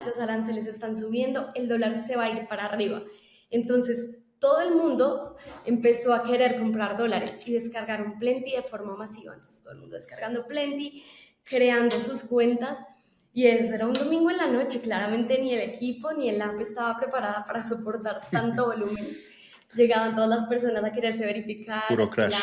los aranceles están subiendo, el dólar se va a ir para arriba. Entonces, todo el mundo empezó a querer comprar dólares y descargaron Plenty de forma masiva. Entonces, todo el mundo descargando Plenty, creando sus cuentas. Y eso era un domingo en la noche. Claramente ni el equipo ni el app estaba preparada para soportar tanto volumen. Llegaban todas las personas a quererse verificar. Puro crash.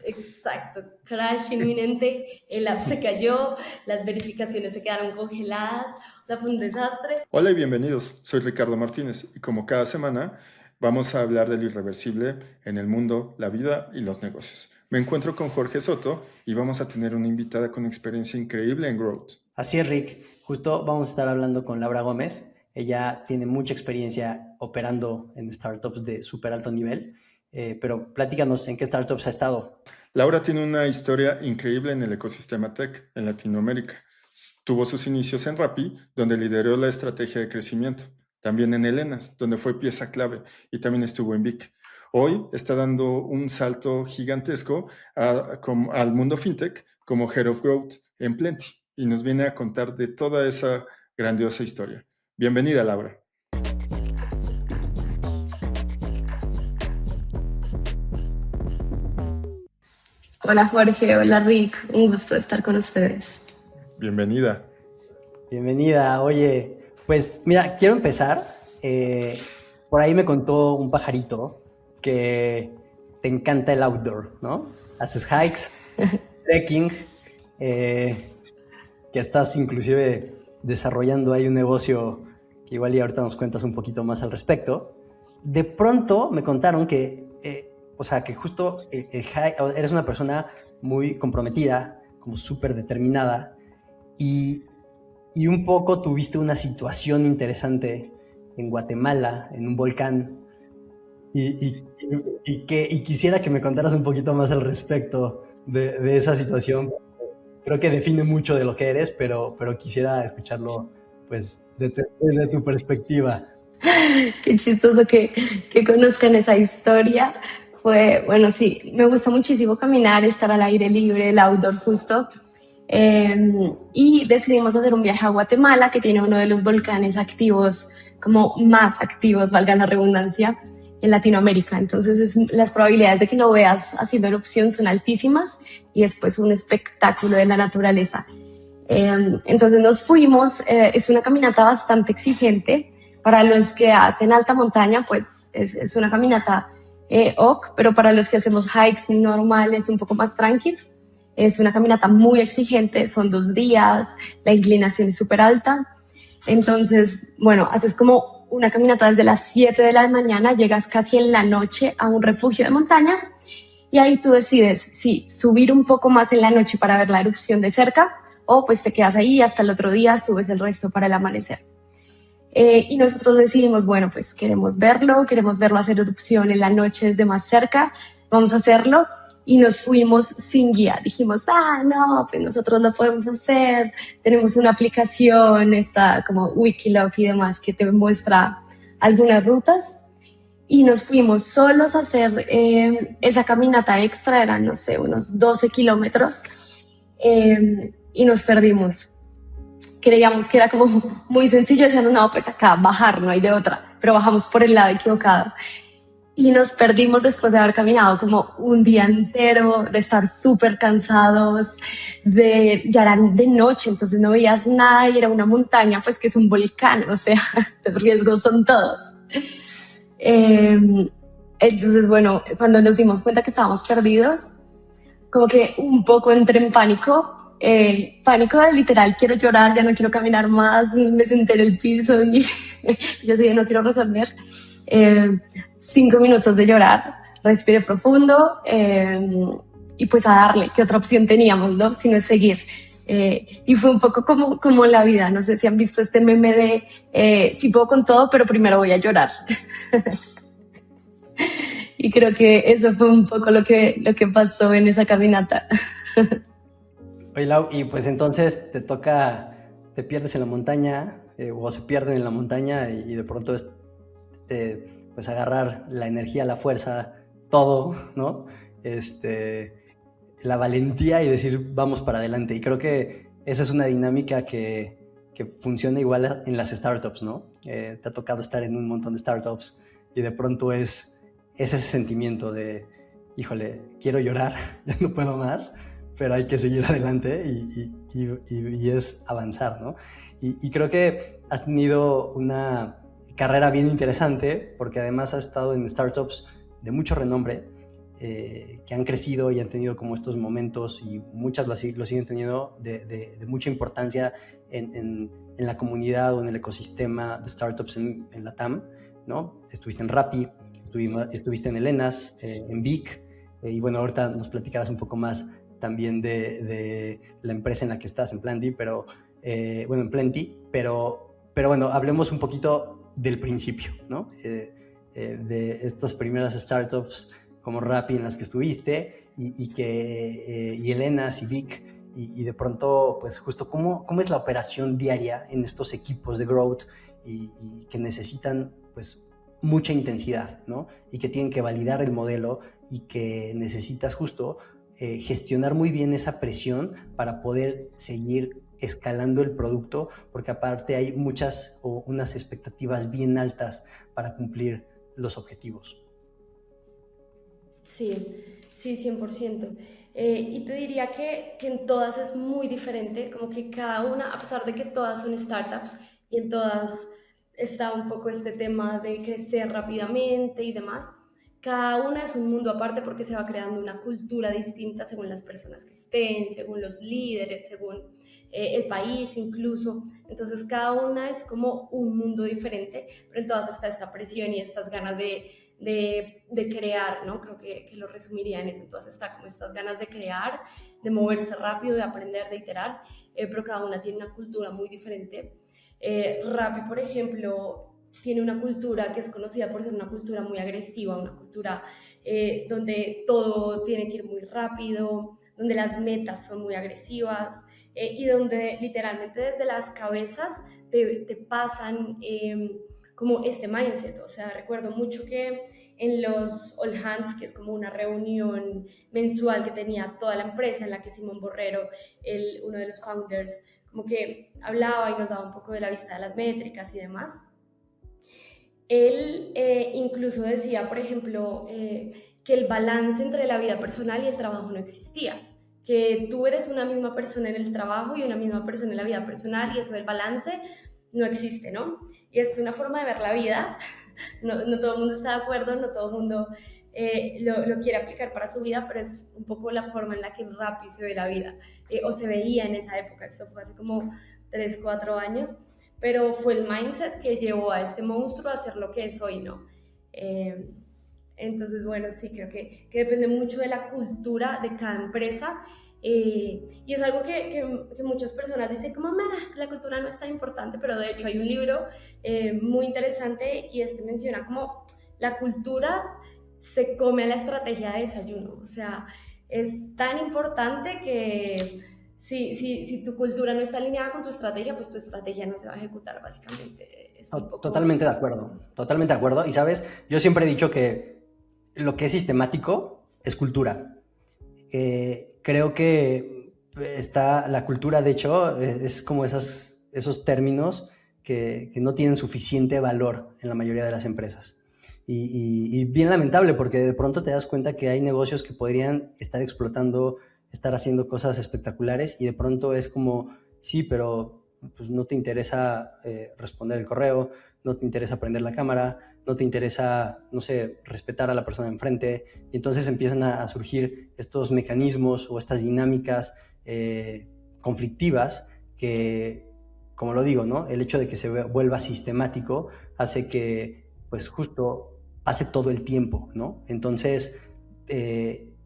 Exacto, crash inminente, el app se cayó, las verificaciones se quedaron congeladas, o sea, fue un desastre. Hola y bienvenidos, soy Ricardo Martínez y como cada semana vamos a hablar de lo irreversible en el mundo, la vida y los negocios. Me encuentro con Jorge Soto y vamos a tener una invitada con experiencia increíble en Growth. Así es, Rick. Justo vamos a estar hablando con Laura Gómez. Ella tiene mucha experiencia operando en startups de súper alto nivel, pero platícanos en qué startups ha estado. Laura tiene una historia increíble en el ecosistema tech en Latinoamérica. Tuvo sus inicios en Rappi, donde lideró la estrategia de crecimiento. También en Elenas, donde fue pieza clave, y también estuvo en Vic. Hoy está dando un salto gigantesco al mundo fintech como Head of Growth en Plenty, y nos viene a contar de toda esa grandiosa historia. Bienvenida, Laura. Hola Jorge, hola Rick, un gusto estar con ustedes. Bienvenida. Bienvenida. Oye, pues mira, quiero empezar. Por ahí me contó un pajarito que te encanta el outdoor, ¿no? Haces hikes, trekking, que estás inclusive desarrollando ahí un negocio que igual y ahorita nos cuentas un poquito más al respecto. De pronto me contaron que, que justo eres una persona muy comprometida, como súper determinada, y un poco tuviste una situación interesante en Guatemala, en un volcán, y quisiera que me contaras un poquito más al respecto de esa situación. Creo que define mucho de lo que eres, pero quisiera escucharlo pues desde tu perspectiva. Qué chistoso que conozcan esa historia. Bueno, sí, me gusta muchísimo caminar, estar al aire libre, el outdoor justo. Y decidimos hacer un viaje a Guatemala, que tiene uno de los volcanes activos, como más activos, valga la redundancia, en Latinoamérica. Entonces las probabilidades de que lo veas haciendo erupción son altísimas y es pues un espectáculo de la naturaleza. Entonces nos fuimos, es una caminata bastante exigente. Para los que hacen alta montaña, pues es una caminata ok, pero para los que hacemos hikes normales, un poco más tranquilos, es una caminata muy exigente, son 2 días, la inclinación es súper alta. Entonces, bueno, haces como una caminata desde las 7 de la mañana, llegas casi en la noche a un refugio de montaña y ahí tú decides si subir un poco más en la noche para ver la erupción de cerca o pues te quedas ahí y hasta el otro día subes el resto para el amanecer. Y nosotros decidimos, bueno, pues queremos verlo hacer erupción en la noche desde más cerca, vamos a hacerlo. Y nos fuimos sin guía. Dijimos, no, pues nosotros lo podemos hacer. Tenemos una aplicación, está como Wikiloc y demás, que te muestra algunas rutas. Y nos fuimos solos a hacer esa caminata extra, eran, no sé, unos 12 kilómetros. Y nos perdimos. Creíamos que era como muy sencillo, decíamos, no, pues acá bajar, no hay de otra. Pero bajamos por el lado equivocado. Y nos perdimos después de haber caminado como un día entero, de estar súper cansados, ya era de noche, entonces no veías nada y era una montaña, pues que es un volcán, o sea, los riesgos son todos. Entonces, bueno, cuando nos dimos cuenta que estábamos perdidos, como que un poco entré en pánico, pánico de literal, quiero llorar, ya no quiero caminar más, me senté en el piso y yo así, no quiero resolver. 5 minutos de llorar, respiré profundo y pues a darle, ¿qué otra opción teníamos, no? Si no es seguir. Y fue un poco como la vida, no sé si han visto este meme de sí puedo con todo, pero primero voy a llorar. Y creo que eso fue un poco lo que pasó en esa caminata. Oye, Lau, y pues entonces te pierdes en la montaña o se pierden en la montaña y de pronto es pues agarrar la energía, la fuerza, todo, ¿no? La valentía y decir vamos para adelante. Y creo que esa es una dinámica que que funciona igual en las startups, ¿no? Te ha tocado estar en un montón de startups y de pronto es ese sentimiento de, híjole, quiero llorar, ya no puedo más, pero hay que seguir adelante y es avanzar, ¿no? Y creo que has tenido una carrera bien interesante porque además has estado en startups de mucho renombre que han crecido y han tenido como estos momentos y muchas lo siguen teniendo de mucha importancia en la comunidad o en el ecosistema de startups en la TAM, ¿no? Estuviste en Rappi, estuviste en Elenas, en Vic, y bueno, ahorita nos platicarás un poco más también de la empresa en la que estás, en Plenty, bueno, en Plenty, pero bueno, hablemos un poquito del principio, ¿no? De estas primeras startups como Rappi en las que estuviste y Elenas y Vic, y de pronto, pues justo cómo es la operación diaria en estos equipos de growth y que necesitan pues mucha intensidad, ¿no? Y que tienen que validar el modelo y que necesitas justo gestionar muy bien esa presión para poder seguir escalando el producto, porque aparte hay muchas o unas expectativas bien altas para cumplir los objetivos. Sí, sí, 100%. Y te diría que en todas es muy diferente, como que cada una, a pesar de que todas son startups y en todas está un poco este tema de crecer rápidamente y demás, cada una es un mundo aparte porque se va creando una cultura distinta según las personas que estén, según los líderes, según el país incluso. Entonces cada una es como un mundo diferente, pero en todas está esta presión y estas ganas de crear, ¿no? Creo que lo resumiría en eso. Entonces está como estas ganas de crear, de moverse rápido, de aprender, de iterar, pero cada una tiene una cultura muy diferente. Rappi, por ejemplo, tiene una cultura que es conocida por ser una cultura muy agresiva, una cultura donde todo tiene que ir muy rápido, donde las metas son muy agresivas y donde literalmente desde las cabezas te pasan como este mindset. O sea, recuerdo mucho que en los All Hands, que es como una reunión mensual que tenía toda la empresa, en la que Simón Borrero, uno de los founders, como que hablaba y nos daba un poco de la vista de las métricas y demás. Él incluso decía, por ejemplo, que el balance entre la vida personal y el trabajo no existía, que tú eres una misma persona en el trabajo y una misma persona en la vida personal, y eso del balance no existe, ¿no? Y es una forma de ver la vida. No todo el mundo está de acuerdo, no todo el mundo lo quiere aplicar para su vida, pero es un poco la forma en la que en Rappi se ve la vida, o se veía en esa época. Esto fue hace como 3, 4 años, pero fue el mindset que llevó a este monstruo a ser lo que es hoy, ¿no? Entonces, bueno, sí, creo que depende mucho de la cultura de cada empresa. Y es algo que muchas personas dicen como, la cultura no es tan importante, pero de hecho hay un libro muy interesante y este menciona como la cultura se come a la estrategia de desayuno. O sea, es tan importante que si tu cultura no está alineada con tu estrategia, pues tu estrategia no se va a ejecutar, básicamente. Es un poco... Totalmente de acuerdo, totalmente de acuerdo. Y sabes, yo siempre he dicho que lo que es sistemático es cultura. Creo que está la cultura, de hecho, es como esos términos que no tienen suficiente valor en la mayoría de las empresas. Y bien lamentable, porque de pronto te das cuenta que hay negocios que podrían estar explotando, estar haciendo cosas espectaculares, y de pronto es como, sí, pero pues no te interesa responder el correo, no te interesa prender la cámara, no te interesa, no sé, respetar a la persona enfrente, y entonces empiezan a surgir estos mecanismos o estas dinámicas conflictivas que, como lo digo, ¿no? El hecho de que se vuelva sistemático hace que, pues justo, pase todo el tiempo, ¿no? Entonces,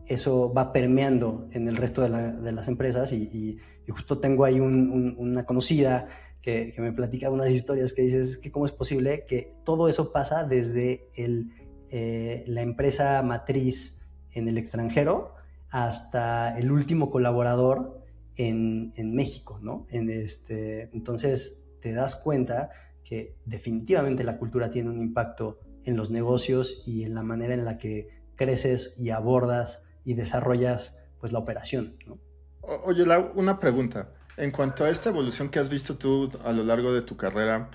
eso va permeando en el resto de las empresas y justo tengo ahí una conocida que me platica unas historias que dices, es que cómo es posible que todo eso pasa desde la empresa matriz en el extranjero hasta el último colaborador en México, ¿no? Entonces te das cuenta que definitivamente la cultura tiene un impacto en los negocios y en la manera en la que creces y abordas y desarrollas pues la operación, ¿no? Oye, Lau, una pregunta. En cuanto a esta evolución que has visto tú a lo largo de tu carrera,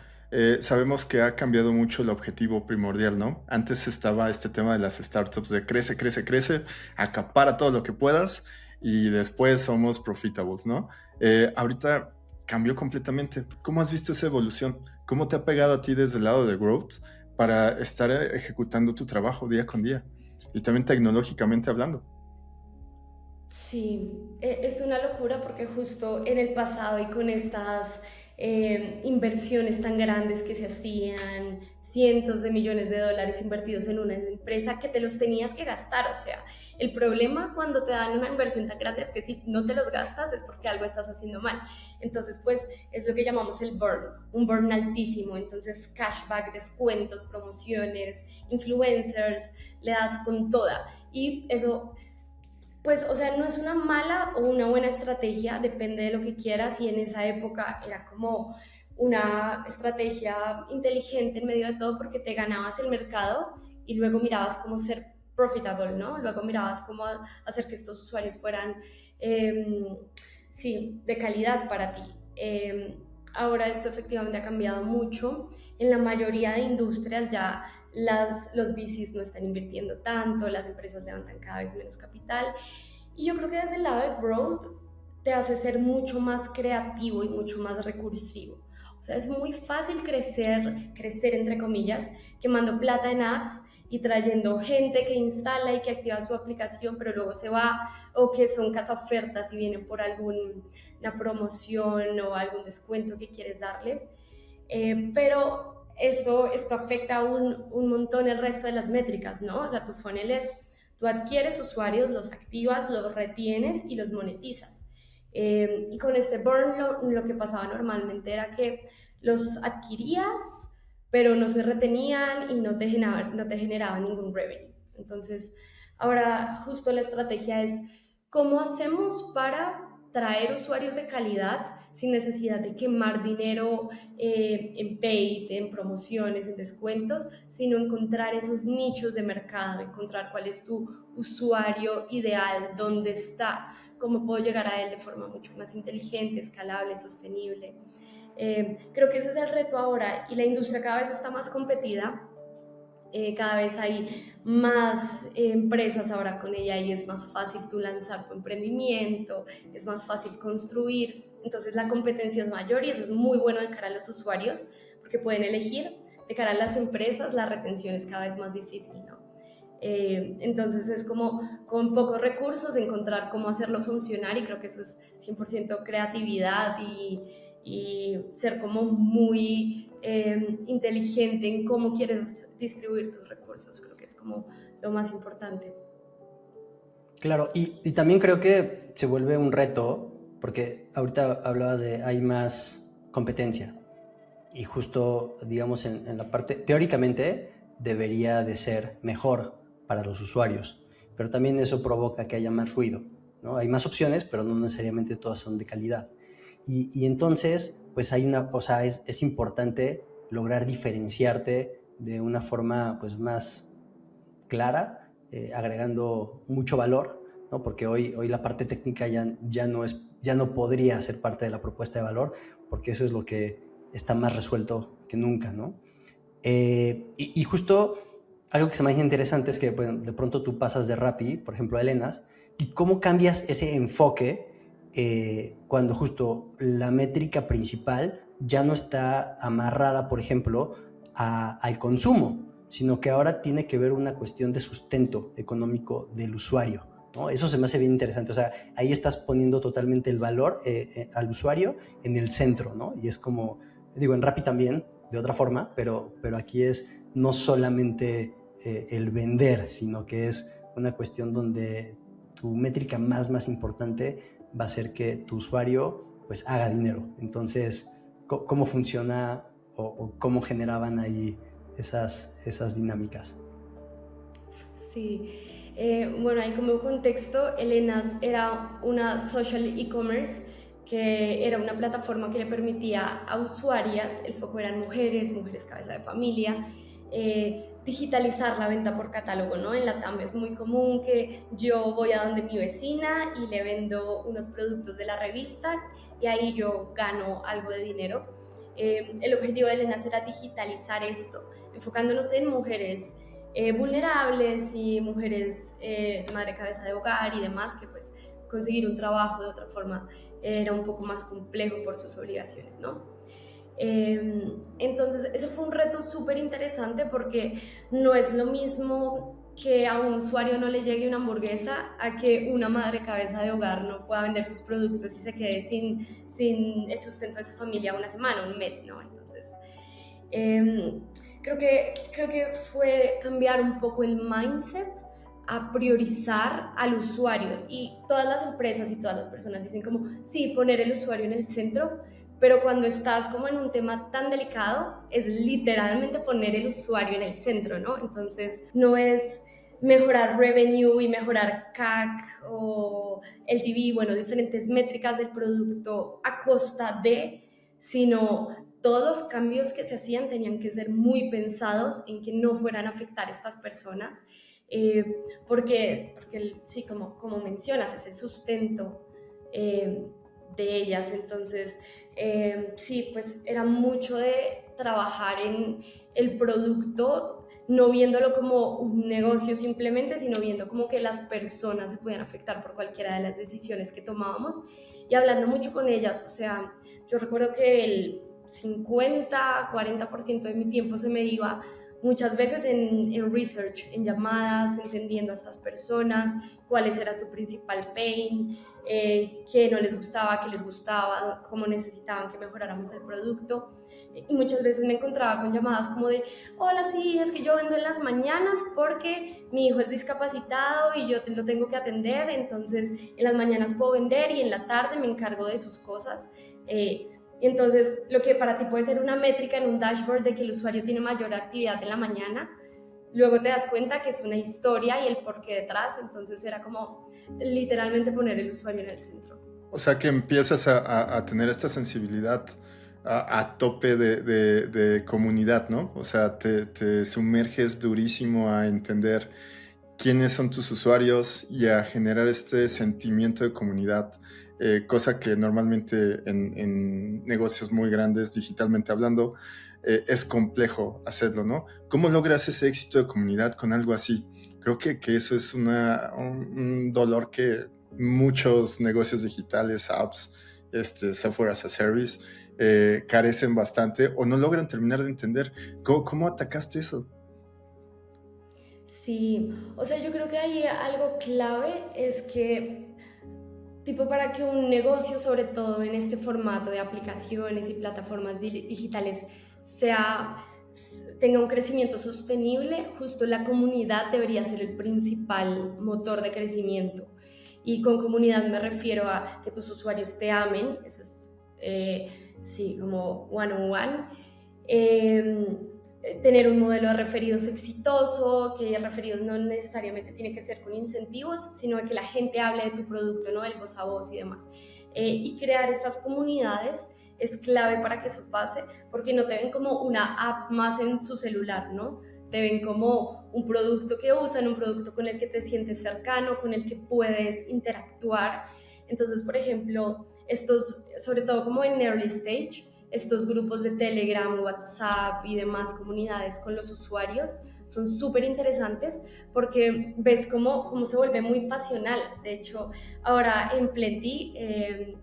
sabemos que ha cambiado mucho el objetivo primordial, ¿no? Antes estaba este tema de las startups de crece, crece, crece, acapara todo lo que puedas y después somos profitables, ¿no? Ahorita cambió completamente. ¿Cómo has visto esa evolución? ¿Cómo te ha pegado a ti desde el lado de growth para estar ejecutando tu trabajo día con día? Y también tecnológicamente hablando. Sí, es una locura porque justo en el pasado y con estas inversiones tan grandes que se hacían, cientos de millones de dólares invertidos en una empresa que te los tenías que gastar. O sea, el problema cuando te dan una inversión tan grande es que si no te los gastas es porque algo estás haciendo mal. Entonces, pues es lo que llamamos el burn, un burn altísimo. Entonces, cashback, descuentos, promociones, influencers, le das con toda. Y eso, pues, o sea, no es una mala o una buena estrategia, depende de lo que quieras, y en esa época era como una estrategia inteligente en medio de todo porque te ganabas el mercado y luego mirabas cómo ser profitable, ¿no? Luego mirabas cómo hacer que estos usuarios fueran, eh, sí, de calidad para ti. Ahora esto efectivamente ha cambiado mucho. En la mayoría de industrias ya los VCs no están invirtiendo tanto, las empresas levantan cada vez menos capital. Y yo creo que desde el lado de growth te hace ser mucho más creativo y mucho más recursivo. O sea, es muy fácil crecer entre comillas, quemando plata en ads y trayendo gente que instala y que activa su aplicación, pero luego se va, o que son cazaofertas y vienen por alguna promoción o algún descuento que quieres darles. Pero esto afecta un montón el resto de las métricas, ¿no? O sea, tu funnel es, tú adquieres usuarios, los activas, los retienes y los monetizas. Y con este burn lo que pasaba normalmente era que los adquirías, pero no se retenían y no te generaban ningún revenue. Entonces, ahora justo la estrategia es cómo hacemos para traer usuarios de calidad sin necesidad de quemar dinero en paid, en promociones, en descuentos, sino encontrar esos nichos de mercado, encontrar cuál es tu usuario ideal, dónde está, cómo puedo llegar a él de forma mucho más inteligente, escalable, sostenible. Creo que ese es el reto ahora, y la industria cada vez está más competida. Cada vez hay más empresas ahora con ella y es más fácil tú lanzar tu emprendimiento, es más fácil construir, entonces la competencia es mayor y eso es muy bueno de cara a los usuarios porque pueden elegir. De cara a las empresas la retención es cada vez más difícil, ¿no? Entonces es como con pocos recursos encontrar cómo hacerlo funcionar, y creo que eso es 100% creatividad y ser como muy inteligente en cómo quieres distribuir tus recursos. Creo que es como lo más importante. Claro, y también creo que se vuelve un reto, porque ahorita hablabas de hay más competencia, y justo, digamos, en la parte, teóricamente debería de ser mejor para los usuarios, pero también eso provoca que haya más ruido, ¿no? Hay más opciones, pero no necesariamente todas son de calidad. Y entonces, pues o sea, es importante lograr diferenciarte de una forma pues más clara, agregando mucho valor, ¿no? Porque hoy la parte técnica ya no podría ser parte de la propuesta de valor, porque eso es lo que está más resuelto que nunca, ¿no? Y justo algo que se me hace interesante es que, bueno, de pronto tú pasas de Rappi, por ejemplo, a Elenas, y cómo cambias ese enfoque cuando justo la métrica principal ya no está amarrada, por ejemplo, al consumo, sino que ahora tiene que ver una cuestión de sustento económico del usuario, ¿no? Eso se me hace bien interesante. O sea, ahí estás poniendo totalmente el valor al usuario en el centro, ¿no? Y es como, digo, en Rappi también, de otra forma, pero aquí es no solamente el vender, sino que es una cuestión donde tu métrica más importante va a ser que tu usuario pues haga dinero. Entonces, ¿cómo funciona o cómo generaban ahí esas dinámicas? Sí, bueno, ahí como contexto, Elenas era una social e-commerce que era una plataforma que le permitía a usuarias, el foco eran mujeres cabeza de familia, digitalizar la venta por catálogo, ¿no? En Latam es muy común que yo voy a donde mi vecina y le vendo unos productos de la revista y ahí yo gano algo de dinero. El objetivo de Elenas era digitalizar esto, enfocándonos en mujeres vulnerables y mujeres madre cabeza de hogar y demás, que pues conseguir un trabajo de otra forma era un poco más complejo por sus obligaciones, ¿no? Entonces, ese fue un reto súper interesante porque no es lo mismo que a un usuario no le llegue una hamburguesa a que una madre cabeza de hogar no pueda vender sus productos y se quede sin el sustento de su familia una semana, un mes, ¿no? Entonces, creo que fue cambiar un poco el mindset a priorizar al usuario, y todas las empresas y todas las personas dicen como sí, poner el usuario en el centro, pero cuando estás como en un tema tan delicado es literalmente poner el usuario en el centro, ¿no? Entonces no es mejorar revenue y mejorar CAC o LTV, bueno, diferentes métricas del producto a costa de, sino todos los cambios que se hacían tenían que ser muy pensados en que no fueran a afectar a estas personas, porque sí, como mencionas, es el sustento de ellas. Entonces, sí, pues era mucho de trabajar en el producto, no viéndolo como un negocio simplemente, sino viendo como que las personas se podían afectar por cualquiera de las decisiones que tomábamos, y hablando mucho con ellas. O sea, yo recuerdo que el 50-40% de mi tiempo se me iba muchas veces en research, en llamadas, entendiendo a estas personas, cuáles era su principal pain, qué no les gustaba, qué les gustaba, cómo necesitaban que mejoráramos el producto. Y muchas veces me encontraba con llamadas como de, hola, sí, es que yo vendo en las mañanas porque mi hijo es discapacitado y yo lo tengo que atender, entonces en las mañanas puedo vender y en la tarde me encargo de sus cosas. Entonces, lo que para ti puede ser una métrica en un dashboard de que el usuario tiene mayor actividad en la mañana, luego te das cuenta que es una historia y el porqué detrás. Entonces era como literalmente poner el usuario en el centro. O sea que empiezas a tener esta sensibilidad a tope de comunidad, ¿no? O sea, te sumerges durísimo a entender quiénes son tus usuarios y a generar este sentimiento de comunidad, cosa que normalmente en negocios muy grandes, digitalmente hablando, es complejo hacerlo, ¿no? ¿Cómo logras ese éxito de comunidad con algo así? Creo que eso es un dolor que muchos negocios digitales, apps, software as a service, carecen bastante o no logran terminar de entender. ¿Cómo atacaste eso? Sí, o sea, yo creo que ahí algo clave es que, tipo, para que un negocio, sobre todo en este formato de aplicaciones y plataformas digitales, tenga un crecimiento sostenible, justo la comunidad debería ser el principal motor de crecimiento. Y con comunidad me refiero a que tus usuarios te amen, eso es, sí, como one-on-one. Tener un modelo de referidos exitoso, que referidos no necesariamente tiene que ser con incentivos, sino de que la gente hable de tu producto, ¿no? El voz a voz y demás. Y crear estas comunidades es clave para que eso pase, porque no te ven como una app más en su celular, ¿no? Te ven como un producto que usan, un producto con el que te sientes cercano, con el que puedes interactuar. Entonces, por ejemplo, estos, sobre todo como en early stage, estos grupos de Telegram, WhatsApp y demás comunidades con los usuarios son súper interesantes porque ves cómo se vuelve muy pasional. De hecho, ahora en Plenty,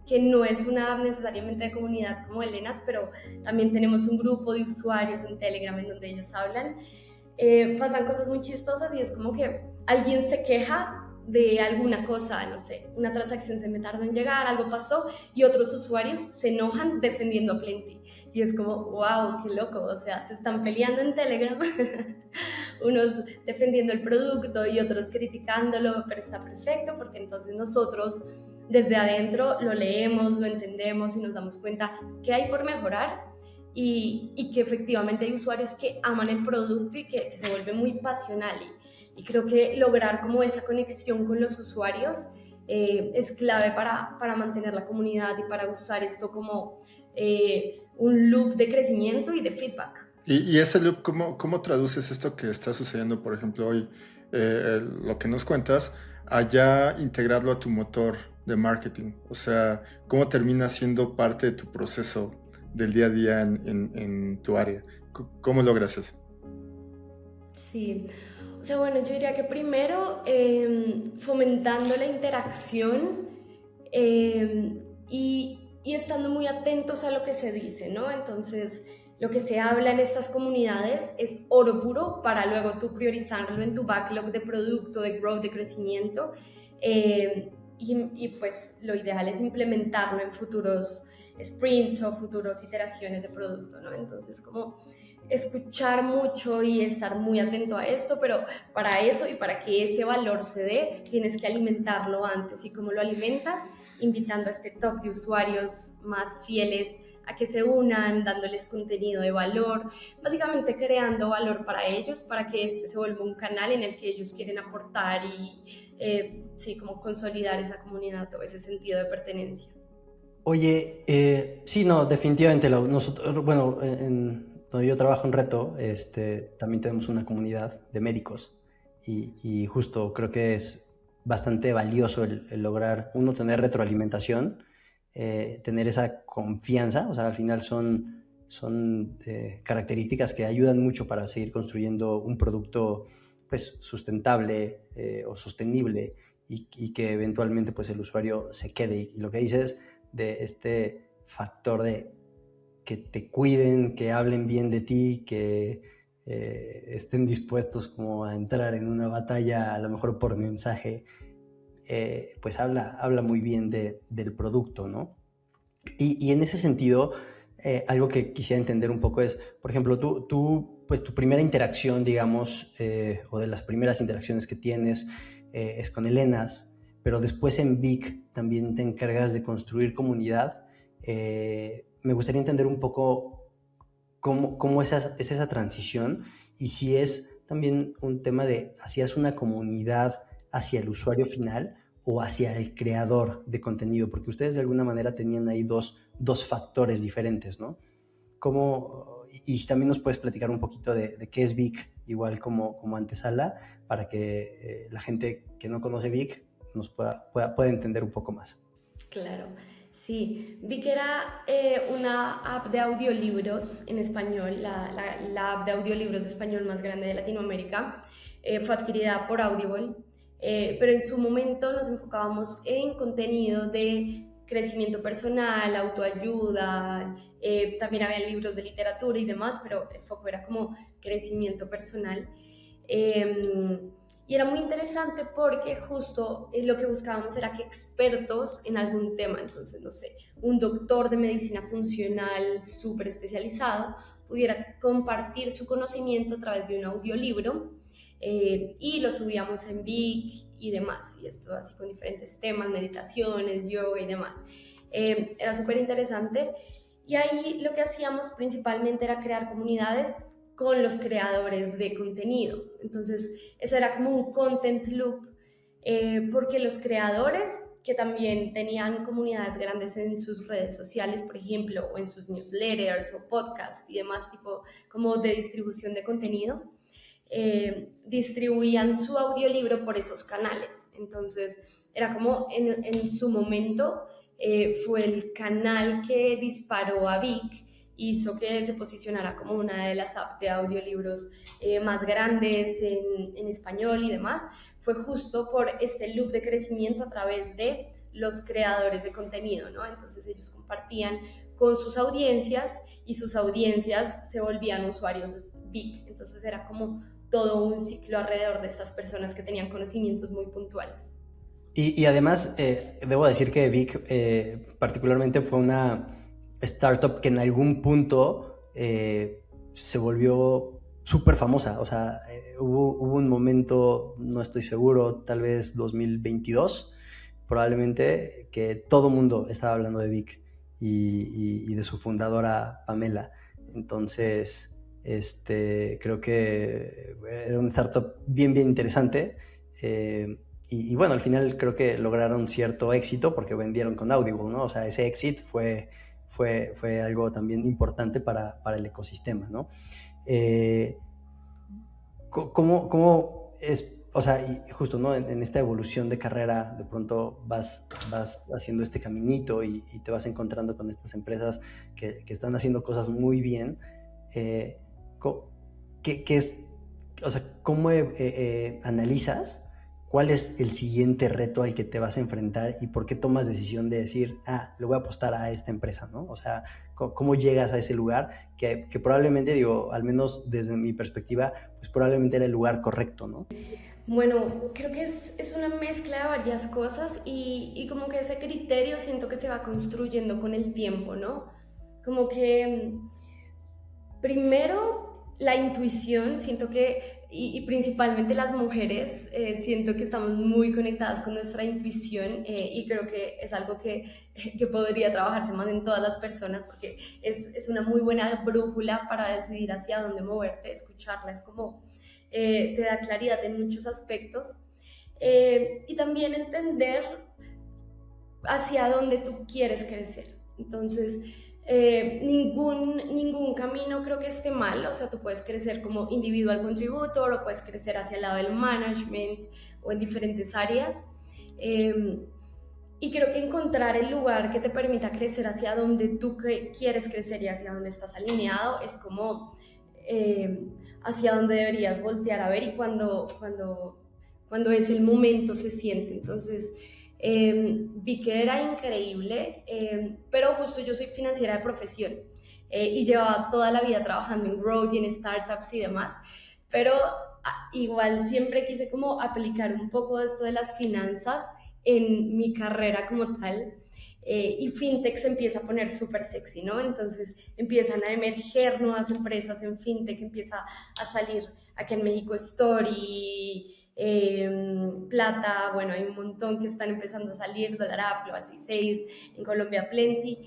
que no es una necesariamente de comunidad como Elenas, pero también tenemos un grupo de usuarios en Telegram en donde ellos hablan, pasan cosas muy chistosas y es como que alguien se queja de alguna cosa, no sé, una transacción se me tardó en llegar, algo pasó, y otros usuarios se enojan defendiendo a Plenty. Y es como, wow, qué loco, o sea, se están peleando en Telegram, unos defendiendo el producto y otros criticándolo, pero está perfecto porque entonces nosotros desde adentro lo leemos, lo entendemos y nos damos cuenta que hay por mejorar. Y que efectivamente hay usuarios que aman el producto y que se vuelve muy pasional, y creo que lograr como esa conexión con los usuarios es clave para mantener la comunidad y para usar esto como un loop de crecimiento y de feedback. Y ese loop, ¿cómo traduces esto que está sucediendo, por ejemplo, hoy, lo que nos cuentas, allá integrarlo a tu motor de marketing? O sea, ¿cómo termina siendo parte de tu proceso del día a día en tu área? ¿Cómo logras eso? Sí, o sea, bueno, yo diría que primero fomentando la interacción y estando muy atentos a lo que se dice, ¿no? Entonces, lo que se habla en estas comunidades es oro puro para luego tú priorizarlo en tu backlog de producto, de growth, de crecimiento. Y pues lo ideal es implementarlo en futuros sprints o futuras iteraciones de producto, ¿no? Entonces, como escuchar mucho y estar muy atento a esto, pero para eso y para que ese valor se dé, tienes que alimentarlo antes. ¿Y cómo lo alimentas? Invitando a este top de usuarios más fieles a que se unan, dándoles contenido de valor, básicamente creando valor para ellos, para que este se vuelva un canal en el que ellos quieren aportar y sí, como consolidar esa comunidad o ese sentido de pertenencia. Oye, sí, no, definitivamente, nosotros, bueno, donde yo trabajo en Reto, también tenemos una comunidad de médicos y justo creo que es bastante valioso el lograr, uno, tener retroalimentación, tener esa confianza, o sea, al final son características que ayudan mucho para seguir construyendo un producto pues sustentable o sostenible y que eventualmente pues el usuario se quede. Y lo que dices de este factor de que te cuiden, que hablen bien de ti, que estén dispuestos como a entrar en una batalla, a lo mejor por mensaje, pues habla muy bien del producto, ¿no? Y en ese sentido, algo que quisiera entender un poco es, por ejemplo, pues tu primera interacción, digamos, o de las primeras interacciones que tienes es con Elenas, pero después en Vic también te encargas de construir comunidad. Me gustaría entender un poco cómo es esa transición y si es también un tema de hacías una comunidad hacia el usuario final o hacia el creador de contenido, porque ustedes de alguna manera tenían ahí dos factores diferentes, ¿no? Y también nos puedes platicar un poquito de qué es Vic, igual como antesala, para que la gente que no conoce Vic nos pueda entender un poco más. Claro, sí. Vi que era una app de audiolibros en español, la app de audiolibros de español más grande de Latinoamérica. Fue adquirida por Audible, pero en su momento nos enfocábamos en contenido de crecimiento personal, autoayuda, también había libros de literatura y demás, pero el foco era como crecimiento personal. Y era muy interesante porque justo lo que buscábamos era que expertos en algún tema, entonces, no sé, un doctor de medicina funcional súper especializado pudiera compartir su conocimiento a través de un audiolibro y lo subíamos en Vic y demás, y esto así con diferentes temas, meditaciones, yoga y demás. Era súper interesante y ahí lo que hacíamos principalmente era crear comunidades con los creadores de contenido. Entonces, eso era como un content loop, porque los creadores que también tenían comunidades grandes en sus redes sociales, por ejemplo, o en sus newsletters o podcasts y demás tipo como de distribución de contenido, distribuían su audiolibro por esos canales. Entonces, era como en su momento fue el canal que disparó a Vic, hizo que se posicionara como una de las apps de audiolibros más grandes en español y demás, fue justo por este loop de crecimiento a través de los creadores de contenido, ¿no? Entonces ellos compartían con sus audiencias y sus audiencias se volvían usuarios Vic. Entonces era como todo un ciclo alrededor de estas personas que tenían conocimientos muy puntuales. Y además, debo decir que Vic particularmente fue una startup que en algún punto se volvió súper famosa. O sea, hubo un momento, no estoy seguro, tal vez 2022, probablemente, que todo mundo estaba hablando de Vic y de su fundadora Pamela. Entonces, creo que era una startup bien interesante. Y bueno, al final creo que lograron cierto éxito porque vendieron con Audible, ¿no? O sea, ese éxito fue algo también importante para el ecosistema, ¿no? Eh, ¿Cómo es? O sea, y justo, ¿no? En esta evolución de carrera, de pronto vas haciendo este caminito y te vas encontrando con estas empresas que están haciendo cosas muy bien. Eh, ¿Qué es? O sea, ¿cómo analizas cuál es el siguiente reto al que te vas a enfrentar y por qué tomas decisión de decir, le voy a apostar a esta empresa, ¿no? O sea, ¿cómo llegas a ese lugar que probablemente, digo, al menos desde mi perspectiva, pues probablemente era el lugar correcto, ¿no? Bueno, creo que es una mezcla de varias cosas y como que ese criterio siento que se va construyendo con el tiempo, ¿no? Como que primero la intuición, siento que, y principalmente las mujeres, siento que estamos muy conectadas con nuestra intuición y creo que es algo que podría trabajarse más en todas las personas porque es una muy buena brújula para decidir hacia dónde moverte, escucharla es como te da claridad en muchos aspectos y también entender hacia dónde tú quieres crecer. Entonces, ningún camino creo que esté mal, o sea, tú puedes crecer como individual contributor o puedes crecer hacia el lado del management o en diferentes áreas. Eh, y creo que encontrar el lugar que te permita crecer hacia donde tú quieres crecer y hacia donde estás alineado es como hacia donde deberías voltear a ver y cuando es el momento se siente. Entonces, vi que era increíble, pero justo yo soy financiera de profesión y llevaba toda la vida trabajando en growth y en startups y demás, pero igual siempre quise como aplicar un poco de esto de las finanzas en mi carrera como tal. Y fintech se empieza a poner súper sexy, ¿no? Entonces empiezan a emerger nuevas empresas en fintech, empieza a salir aquí en México Story, Plata, bueno, hay un montón que están empezando a salir, Dollar App, Global 66, en Colombia Plenty,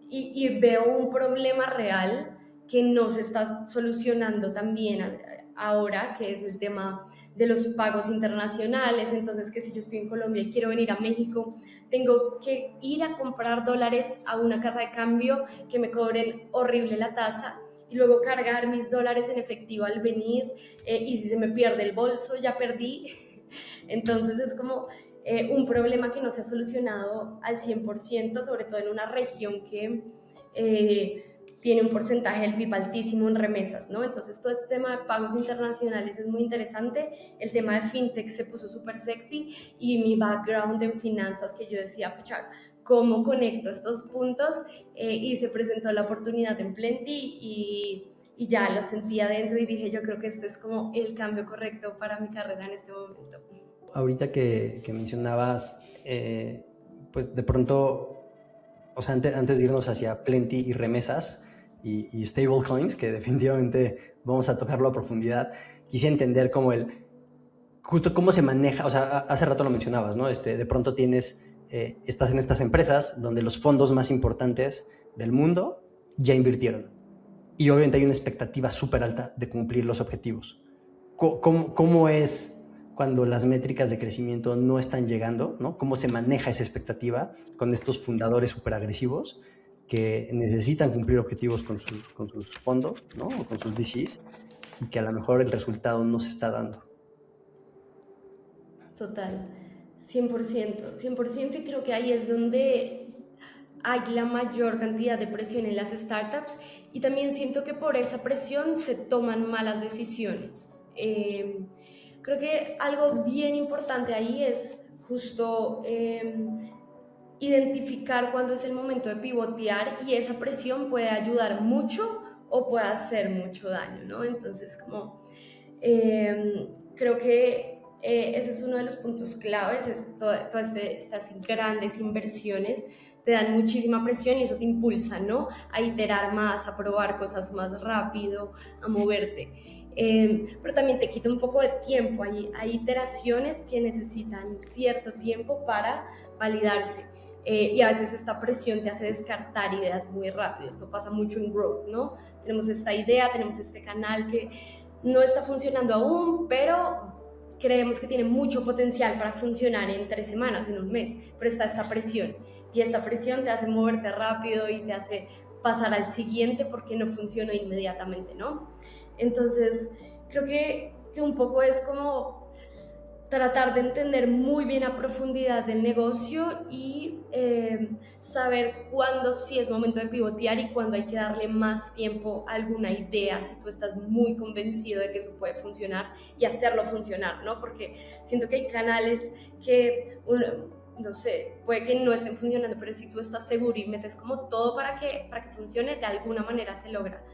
y veo un problema real que no se está solucionando también ahora, que es el tema de los pagos internacionales. Entonces, que si yo estoy en Colombia y quiero venir a México, tengo que ir a comprar dólares a una casa de cambio que me cobren horrible la tasa y luego cargar mis dólares en efectivo al venir y si se me pierde el bolso ya perdí. Entonces es como un problema que no se ha solucionado al 100%, sobre todo en una región que tiene un porcentaje del PIB altísimo en remesas, ¿no? Entonces todo este tema de pagos internacionales es muy interesante, el tema de fintech se puso súper sexy y mi background en finanzas que yo decía, pucha, ¿cómo conecto estos puntos? Y se presentó la oportunidad en Plenty y ya lo sentí adentro y dije, yo creo que este es como el cambio correcto para mi carrera en este momento. Ahorita que mencionabas, pues de pronto, o sea, antes de irnos hacia Plenty y remesas y stablecoins, que definitivamente vamos a tocarlo a profundidad, quise entender como justo cómo se maneja, o sea, hace rato lo mencionabas, ¿no? De pronto estás en estas empresas donde los fondos más importantes del mundo ya invirtieron. Y obviamente hay una expectativa súper alta de cumplir los objetivos. ¿Cómo es cuando las métricas de crecimiento no están llegando, ¿no? ¿Cómo se maneja esa expectativa con estos fundadores súper agresivos que necesitan cumplir objetivos con sus fondos, ¿no? O con sus VCs y que a lo mejor el resultado no se está dando? Total, 100%, 100%, y creo que ahí es donde hay la mayor cantidad de presión en las startups y también siento que por esa presión se toman malas decisiones. Creo que algo bien importante ahí es justo identificar cuándo es el momento de pivotear y esa presión puede ayudar mucho o puede hacer mucho daño, ¿no? Entonces, como creo que ese es uno de los puntos claves, todas estas grandes inversiones te dan muchísima presión y eso te impulsa, ¿no? A iterar más, a probar cosas más rápido, a moverte. Pero también te quita un poco de tiempo, hay iteraciones que necesitan cierto tiempo para validarse. Y a veces esta presión te hace descartar ideas muy rápido. Esto pasa mucho en growth, ¿no? Tenemos esta idea, tenemos este canal que no está funcionando aún, pero creemos que tiene mucho potencial para funcionar en 3 semanas, en un mes, pero está esta presión y esta presión te hace moverte rápido y te hace pasar al siguiente porque no funcionó inmediatamente, ¿no? Entonces, creo que un poco es como tratar de entender muy bien a profundidad del negocio y saber cuándo sí es momento de pivotear y cuándo hay que darle más tiempo a alguna idea, si tú estás muy convencido de que eso puede funcionar y hacerlo funcionar, ¿no? Porque siento que hay canales que, no sé, puede que no estén funcionando, pero si tú estás seguro y metes como todo para que funcione, de alguna manera se logra.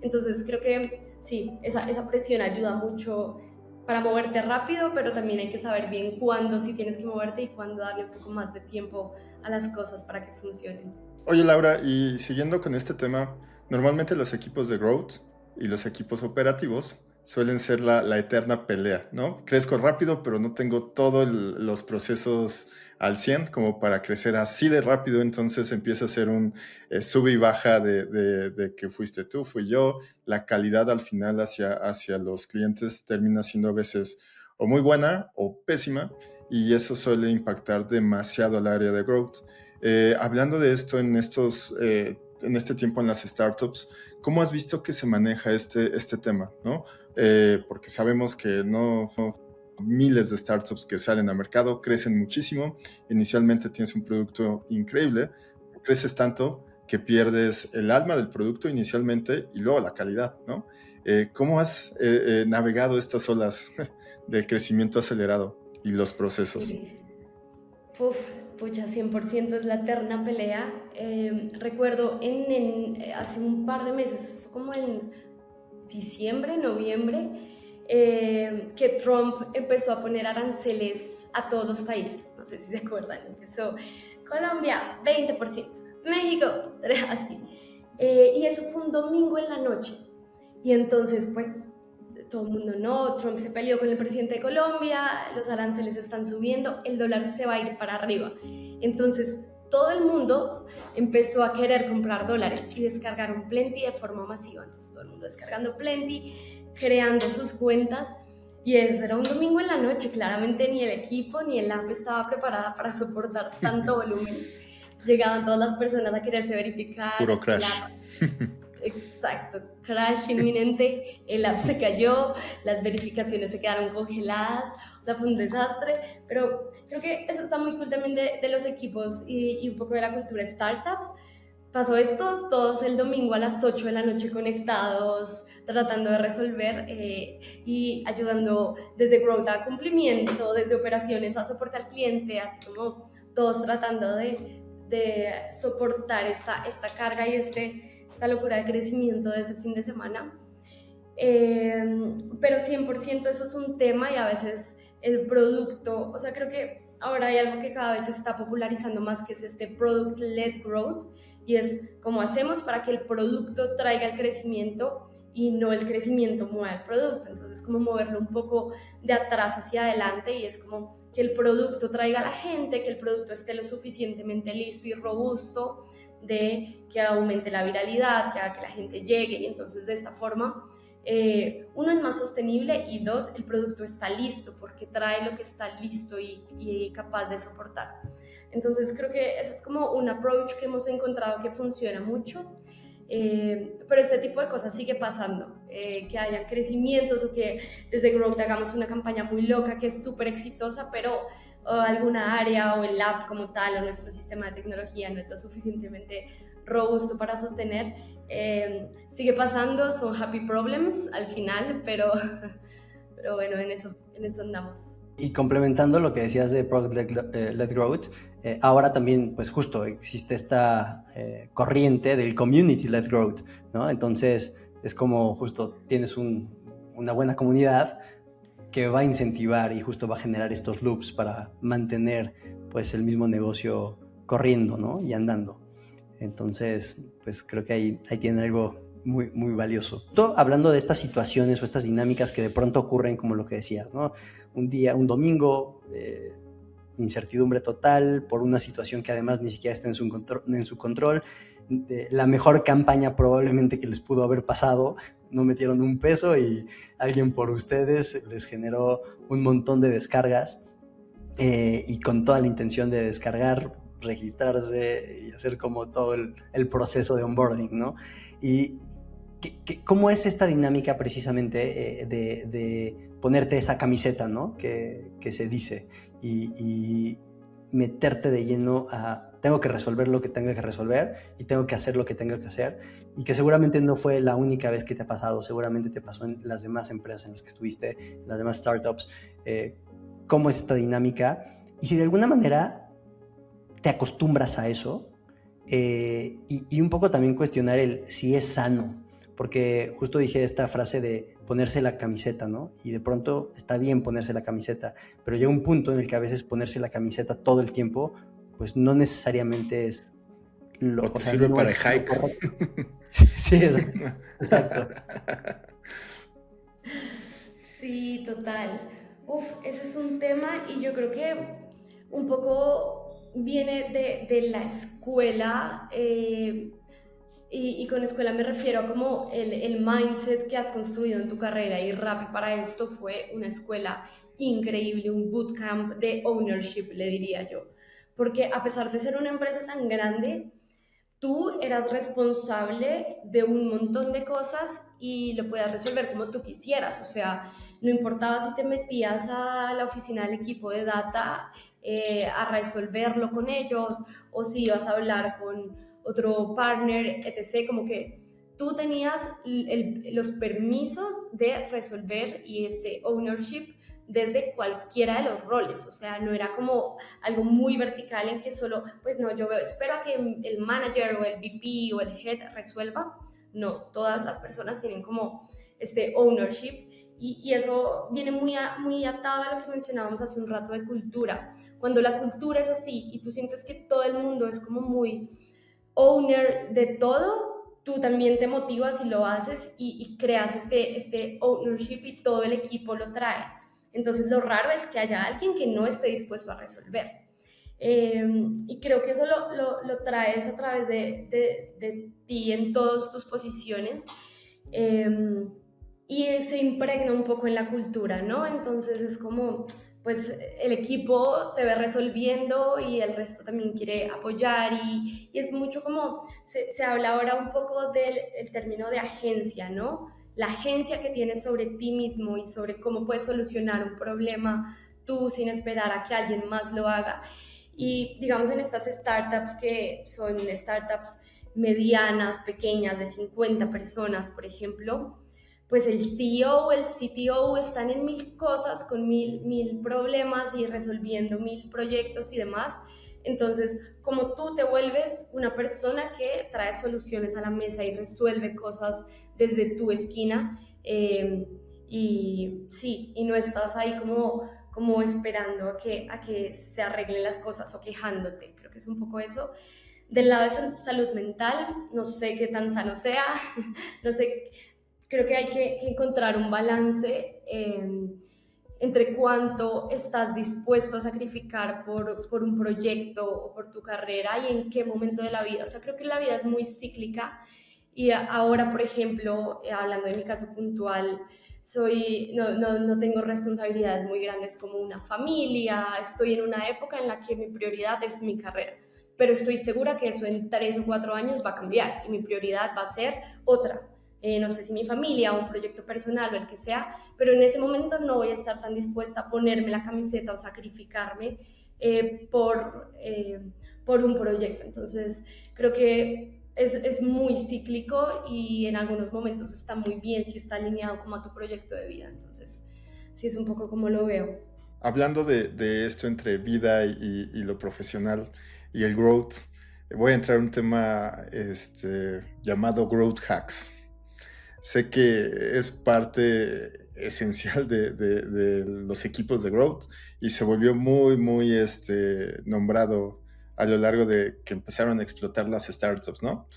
Entonces creo que sí, esa presión ayuda mucho para moverte rápido, pero también hay que saber bien cuándo sí tienes que moverte y cuándo darle un poco más de tiempo a las cosas para que funcionen. Oye, Laura, y siguiendo con este tema, normalmente los equipos de growth y los equipos operativos suelen ser la eterna pelea, ¿no? Crezco rápido, pero no tengo todos los procesos al 100 como para crecer así de rápido, entonces empieza a ser un sube y baja de que fuiste tú, fui yo. La calidad al final hacia los clientes termina siendo a veces o muy buena o pésima, y eso suele impactar demasiado al área de growth. Hablando de esto en este tiempo en las startups, ¿cómo has visto que se maneja este tema, ¿no? Porque sabemos que no miles de startups que salen al mercado, crecen muchísimo. Inicialmente tienes un producto increíble, creces tanto que pierdes el alma del producto inicialmente y luego la calidad, ¿no? ¿Cómo has navegado estas olas del crecimiento acelerado y los procesos? Sí. Pucha, 100% es la eterna pelea. Recuerdo hace un par de meses, fue como en diciembre, noviembre, que Trump empezó a poner aranceles a todos los países. No sé si se acuerdan. Empezó Colombia, 20%, México, así. Y eso fue un domingo en la noche. Y entonces, pues, todo el mundo, no, Trump se peleó con el presidente de Colombia, los aranceles están subiendo, el dólar se va a ir para arriba. Entonces, todo el mundo empezó a querer comprar dólares y descargaron Plenty de forma masiva. Entonces, todo el mundo descargando Plenty, creando sus cuentas. Y eso era un domingo en la noche. Claramente ni el equipo ni el app estaba preparada para soportar tanto volumen. Llegaban todas las personas a quererse verificar. Puro crash. Exacto, crash inminente, el app se cayó, las verificaciones se quedaron congeladas, o sea, fue un desastre, pero creo que eso está muy cool también de los equipos y un poco de la cultura startup. Pasó esto, todos el domingo a las 8 de la noche conectados, tratando de resolver y ayudando desde growth a cumplimiento, desde operaciones a soporte al cliente, así como todos tratando de soportar esta carga y esta locura de crecimiento de ese fin de semana. Pero 100% eso es un tema y a veces el producto, o sea, creo que ahora hay algo que cada vez se está popularizando más, que es este product-led growth, y es cómo hacemos para que el producto traiga el crecimiento y no el crecimiento mueva el producto. Entonces, como moverlo un poco de atrás hacia adelante, y es como que el producto traiga a la gente, que el producto esté lo suficientemente listo y robusto, de que aumente la viralidad, que haga que la gente llegue, y entonces de esta forma uno es más sostenible y dos, el producto está listo porque trae lo que está listo y capaz de soportar. Entonces creo que ese es como un approach que hemos encontrado que funciona mucho, pero este tipo de cosas sigue pasando, que haya crecimientos o que desde Growth hagamos una campaña muy loca que es súper exitosa, pero alguna área o el app como tal o nuestro sistema de tecnología no es lo suficientemente robusto para sostener. Sigue pasando, son happy problems al final, pero bueno, en eso andamos. Y complementando lo que decías de Product-Led Growth, ahora también, pues justo, existe esta corriente del Community-Led Growth, ¿no? Entonces, es como justo tienes una buena comunidad que va a incentivar y justo va a generar estos loops para mantener, pues, el mismo negocio corriendo, ¿no? Y andando. Entonces, pues creo que ahí tiene algo muy, muy valioso. Todo hablando de estas situaciones o estas dinámicas que de pronto ocurren, como lo que decías, ¿no? Un domingo, incertidumbre total por una situación que además ni siquiera está en su control. La mejor campaña probablemente que les pudo haber pasado, no metieron un peso y alguien por ustedes les generó un montón de descargas y con toda la intención de descargar registrarse y hacer como todo el proceso de onboarding, ¿no? Y ¿cómo es esta dinámica precisamente de ponerte esa camiseta, ¿no? Que se dice y meterte de lleno a tengo que resolver lo que tenga que resolver y tengo que hacer lo que tenga que hacer, y que seguramente no fue la única vez que te ha pasado, seguramente te pasó en las demás empresas en las que estuviste, en las demás startups. ¿Cómo es esta dinámica? Y si de alguna manera te acostumbras a eso, y un poco también cuestionar si es sano, porque justo dije esta frase de ponerse la camiseta, ¿no? Y de pronto está bien ponerse la camiseta, pero llega un punto en el que a veces ponerse la camiseta todo el tiempo, pues no necesariamente es lo... O te sirve no para es el hike. Sí, exacto. Sí, total. Uf, ese es un tema y yo creo que un poco viene de la escuela, y con escuela me refiero a como el mindset que has construido en tu carrera, y Rappi para esto fue una escuela increíble, un bootcamp de ownership, le diría yo. Porque a pesar de ser una empresa tan grande, tú eras responsable de un montón de cosas y lo podías resolver como tú quisieras. O sea, no importaba si te metías a la oficina del equipo de data a resolverlo con ellos, o si ibas a hablar con otro partner, etc. Como que tú tenías los permisos de resolver y este ownership desde cualquiera de los roles. O sea, no era como algo muy vertical en que solo, pues no, yo veo, espero a que el manager o el VP o el head resuelva. No, todas las personas tienen como este ownership, y eso viene muy atado a lo que mencionábamos hace un rato de cultura. Cuando la cultura es así y tú sientes que todo el mundo es como muy owner de todo, tú también te motivas y lo haces y creas este ownership y todo el equipo lo trae. Entonces lo raro es que haya alguien que no esté dispuesto a resolver. Y creo que eso lo traes a través de ti en todas tus posiciones, y se impregna un poco en la cultura, ¿no? Entonces es como, pues el equipo te ve resolviendo y el resto también quiere apoyar, y es mucho como, se habla ahora un poco del término de agencia, ¿no? La agencia que tienes sobre ti mismo y sobre cómo puedes solucionar un problema tú sin esperar a que alguien más lo haga. Y digamos en estas startups que son startups medianas, pequeñas, de 50 personas, por ejemplo, pues el CEO o el CTO están en mil cosas, con mil problemas y resolviendo mil proyectos y demás. Entonces, como tú te vuelves una persona que trae soluciones a la mesa y resuelve cosas desde tu esquina, y sí, y no estás ahí como esperando a que se arreglen las cosas o quejándote. Creo que es un poco eso. Del lado de salud mental, no sé qué tan sano sea, no sé, creo que hay que encontrar un balance entre cuánto estás dispuesto a sacrificar por un proyecto o por tu carrera y en qué momento de la vida. O sea, creo que la vida es muy cíclica, y ahora, por ejemplo, hablando de mi caso puntual, no tengo responsabilidades muy grandes como una familia, estoy en una época en la que mi prioridad es mi carrera, pero estoy segura que eso en 3 o 4 años va a cambiar y mi prioridad va a ser otra. No sé si mi familia o un proyecto personal o el que sea, pero en ese momento no voy a estar tan dispuesta a ponerme la camiseta o sacrificarme por un proyecto. Entonces creo que es muy cíclico y en algunos momentos está muy bien si está alineado como a tu proyecto de vida. Entonces sí, es un poco como lo veo. Hablando de esto entre vida y lo profesional y el growth, voy a entrar en un tema llamado growth hacks. Sé que es parte esencial de los equipos de growth y se volvió muy nombrado a lo largo de que empezaron a explotar las startups, ¿no?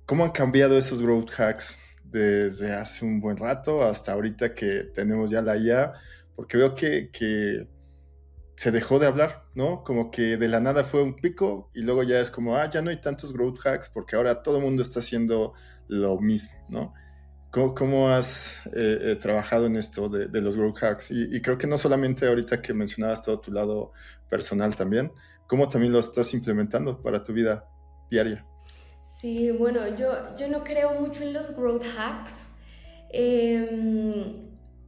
¿Cómo han cambiado esos growth hacks desde hace un buen rato hasta ahorita que tenemos ya la IA? Porque veo que se dejó de hablar, ¿no? Como que de la nada fue un pico y luego ya es como, ya no hay tantos growth hacks porque ahora todo el mundo está haciendo lo mismo, ¿no? ¿Cómo has trabajado en esto de los growth hacks? Y creo que no solamente ahorita que mencionabas todo tu lado personal también, cómo también lo estás implementando para tu vida diaria. Sí, bueno, yo no creo mucho en los growth hacks,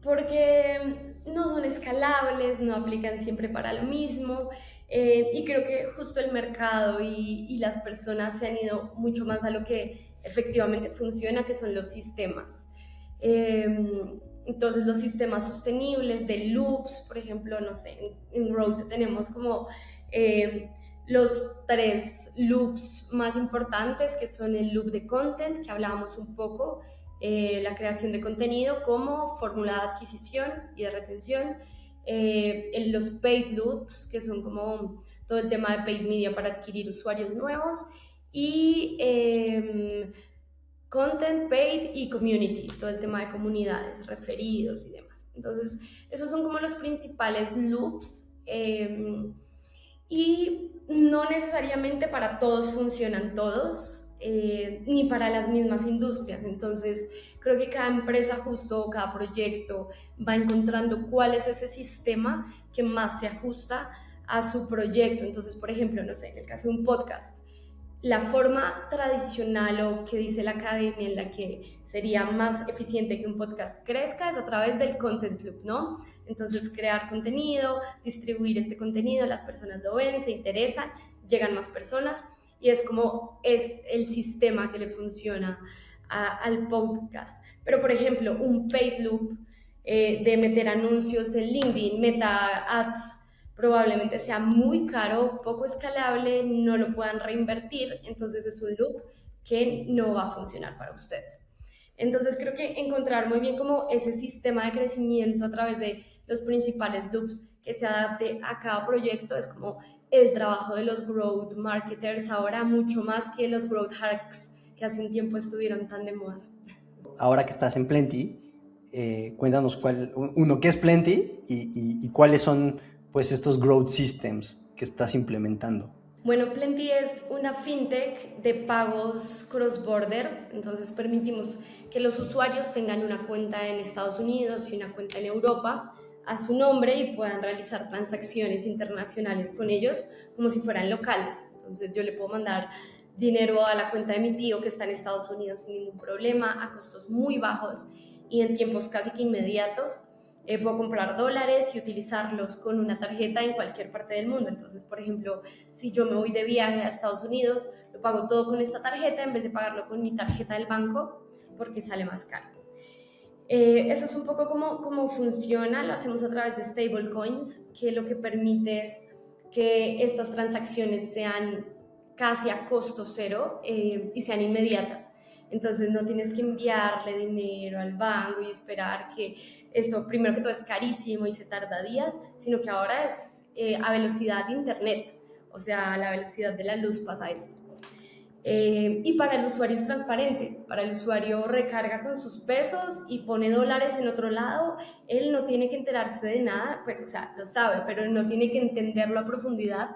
porque no son escalables, no aplican siempre para lo mismo, y creo que justo el mercado y las personas se han ido mucho más a lo que efectivamente funciona, que son los sistemas. Entonces los sistemas sostenibles de loops, por ejemplo, no sé, en Growth tenemos como los 3 loops más importantes, que son el loop de content, que hablábamos un poco, la creación de contenido como fórmula de adquisición y de retención, los paid loops, que son como todo el tema de paid media para adquirir usuarios nuevos, y content, paid y community, todo el tema de comunidades, referidos y demás. Entonces, esos son como los principales loops, y no necesariamente para todos funcionan todos, ni para las mismas industrias. Entonces, creo que cada empresa justo, cada proyecto va encontrando cuál es ese sistema que más se ajusta a su proyecto. Entonces, por ejemplo, no sé, en el caso de un podcast, la forma tradicional o que dice la academia en la que sería más eficiente que un podcast crezca es a través del content loop, ¿no? Entonces, crear contenido, distribuir este contenido, las personas lo ven, se interesan, llegan más personas y es como es el sistema que le funciona al podcast. Pero, por ejemplo, un paid loop de meter anuncios en LinkedIn, Meta Ads, probablemente sea muy caro, poco escalable, no lo puedan reinvertir, entonces es un loop que no va a funcionar para ustedes. Entonces creo que encontrar muy bien como ese sistema de crecimiento a través de los principales loops que se adapte a cada proyecto es como el trabajo de los growth marketers ahora, mucho más que los growth hacks que hace un tiempo estuvieron tan de moda. Ahora que estás en Plenty, cuéntanos qué es Plenty y cuáles son pues estos growth systems que estás implementando. Bueno, Plenty es una fintech de pagos cross-border, entonces permitimos que los usuarios tengan una cuenta en Estados Unidos y una cuenta en Europa a su nombre y puedan realizar transacciones internacionales con ellos como si fueran locales. Entonces yo le puedo mandar dinero a la cuenta de mi tío que está en Estados Unidos sin ningún problema, a costos muy bajos y en tiempos casi que inmediatos. Puedo comprar dólares y utilizarlos con una tarjeta en cualquier parte del mundo. Entonces, por ejemplo, si yo me voy de viaje a Estados Unidos, lo pago todo con esta tarjeta en vez de pagarlo con mi tarjeta del banco porque sale más caro. Eso es un poco cómo funciona. Lo hacemos a través de stablecoins, que lo que permite es que estas transacciones sean casi a costo cero y sean inmediatas. Entonces no tienes que enviarle dinero al banco y esperar que esto, primero que todo, es carísimo y se tarda días, sino que ahora es a velocidad de internet, o sea, a la velocidad de la luz pasa esto. Y para el usuario es transparente, para el usuario recarga con sus pesos y pone dólares en otro lado, él no tiene que enterarse de nada, pues o sea, lo sabe, pero no tiene que entenderlo a profundidad,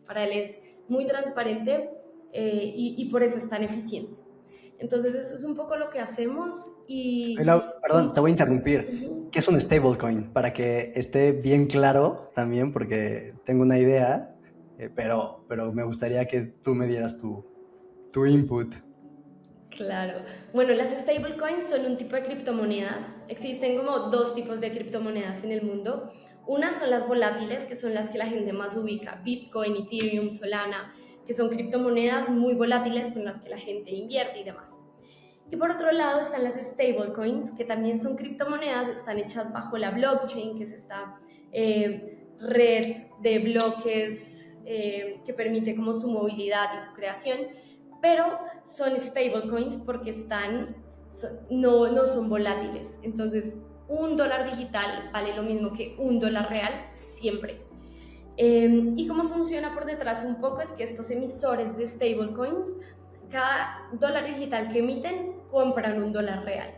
para él es muy transparente y por eso es tan eficiente. Entonces eso es un poco lo que hacemos y... Perdón, te voy a interrumpir. ¿Qué es un stablecoin? Para que esté bien claro también, porque tengo una idea, pero me gustaría que tú me dieras tu input. Claro. Bueno, las stablecoins son un tipo de criptomonedas. Existen como 2 tipos de criptomonedas en el mundo. Una son las volátiles, que son las que la gente más ubica, Bitcoin, Ethereum, Solana, que son criptomonedas muy volátiles con las que la gente invierte y demás. Y por otro lado están las stablecoins, que también son criptomonedas, están hechas bajo la blockchain, que es esta red de bloques que permite como su movilidad y su creación, pero son stablecoins porque no son volátiles. Entonces, $1 digital vale lo mismo que $1 real siempre. Y cómo funciona por detrás un poco es que estos emisores de stablecoins, cada dólar digital que emiten, compran $1 real.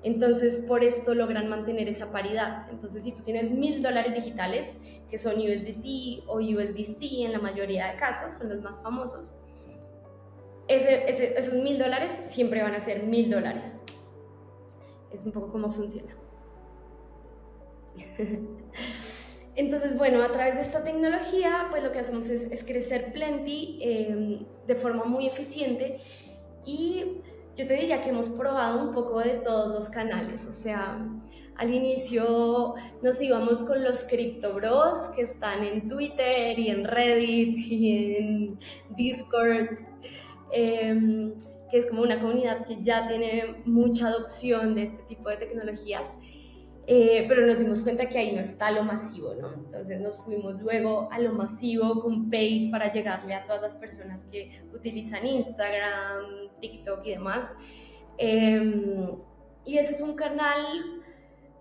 Entonces, por esto logran mantener esa paridad. Entonces, si tú tienes $1,000 digitales, que son USDT o USDC en la mayoría de casos, son los más famosos, esos $1,000 siempre van a ser $1,000. Es un poco cómo funciona. Entonces, bueno, a través de esta tecnología, pues lo que hacemos es crecer Plenty de forma muy eficiente y yo te diría que hemos probado un poco de todos los canales, o sea, al inicio nos íbamos con los Crypto Bros que están en Twitter y en Reddit y en Discord, que es como una comunidad que ya tiene mucha adopción de este tipo de tecnologías. Pero nos dimos cuenta que ahí no está lo masivo, ¿no? Entonces nos fuimos luego a lo masivo con Paid para llegarle a todas las personas que utilizan Instagram, TikTok y demás. Y ese es un canal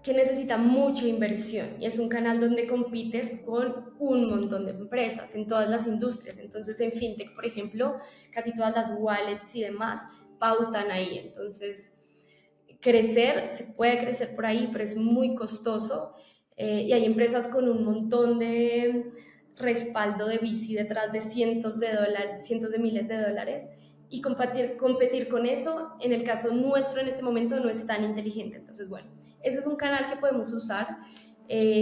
que necesita mucha inversión y es un canal donde compites con un montón de empresas en todas las industrias. Entonces en FinTech, por ejemplo, casi todas las wallets y demás pautan ahí. Entonces crecer, se puede crecer por ahí, pero es muy costoso y hay empresas con un montón de respaldo de VC detrás de cientos de dólares, cientos de miles de dólares y competir con eso, en el caso nuestro en este momento, no es tan inteligente. Entonces, bueno, ese es un canal que podemos usar,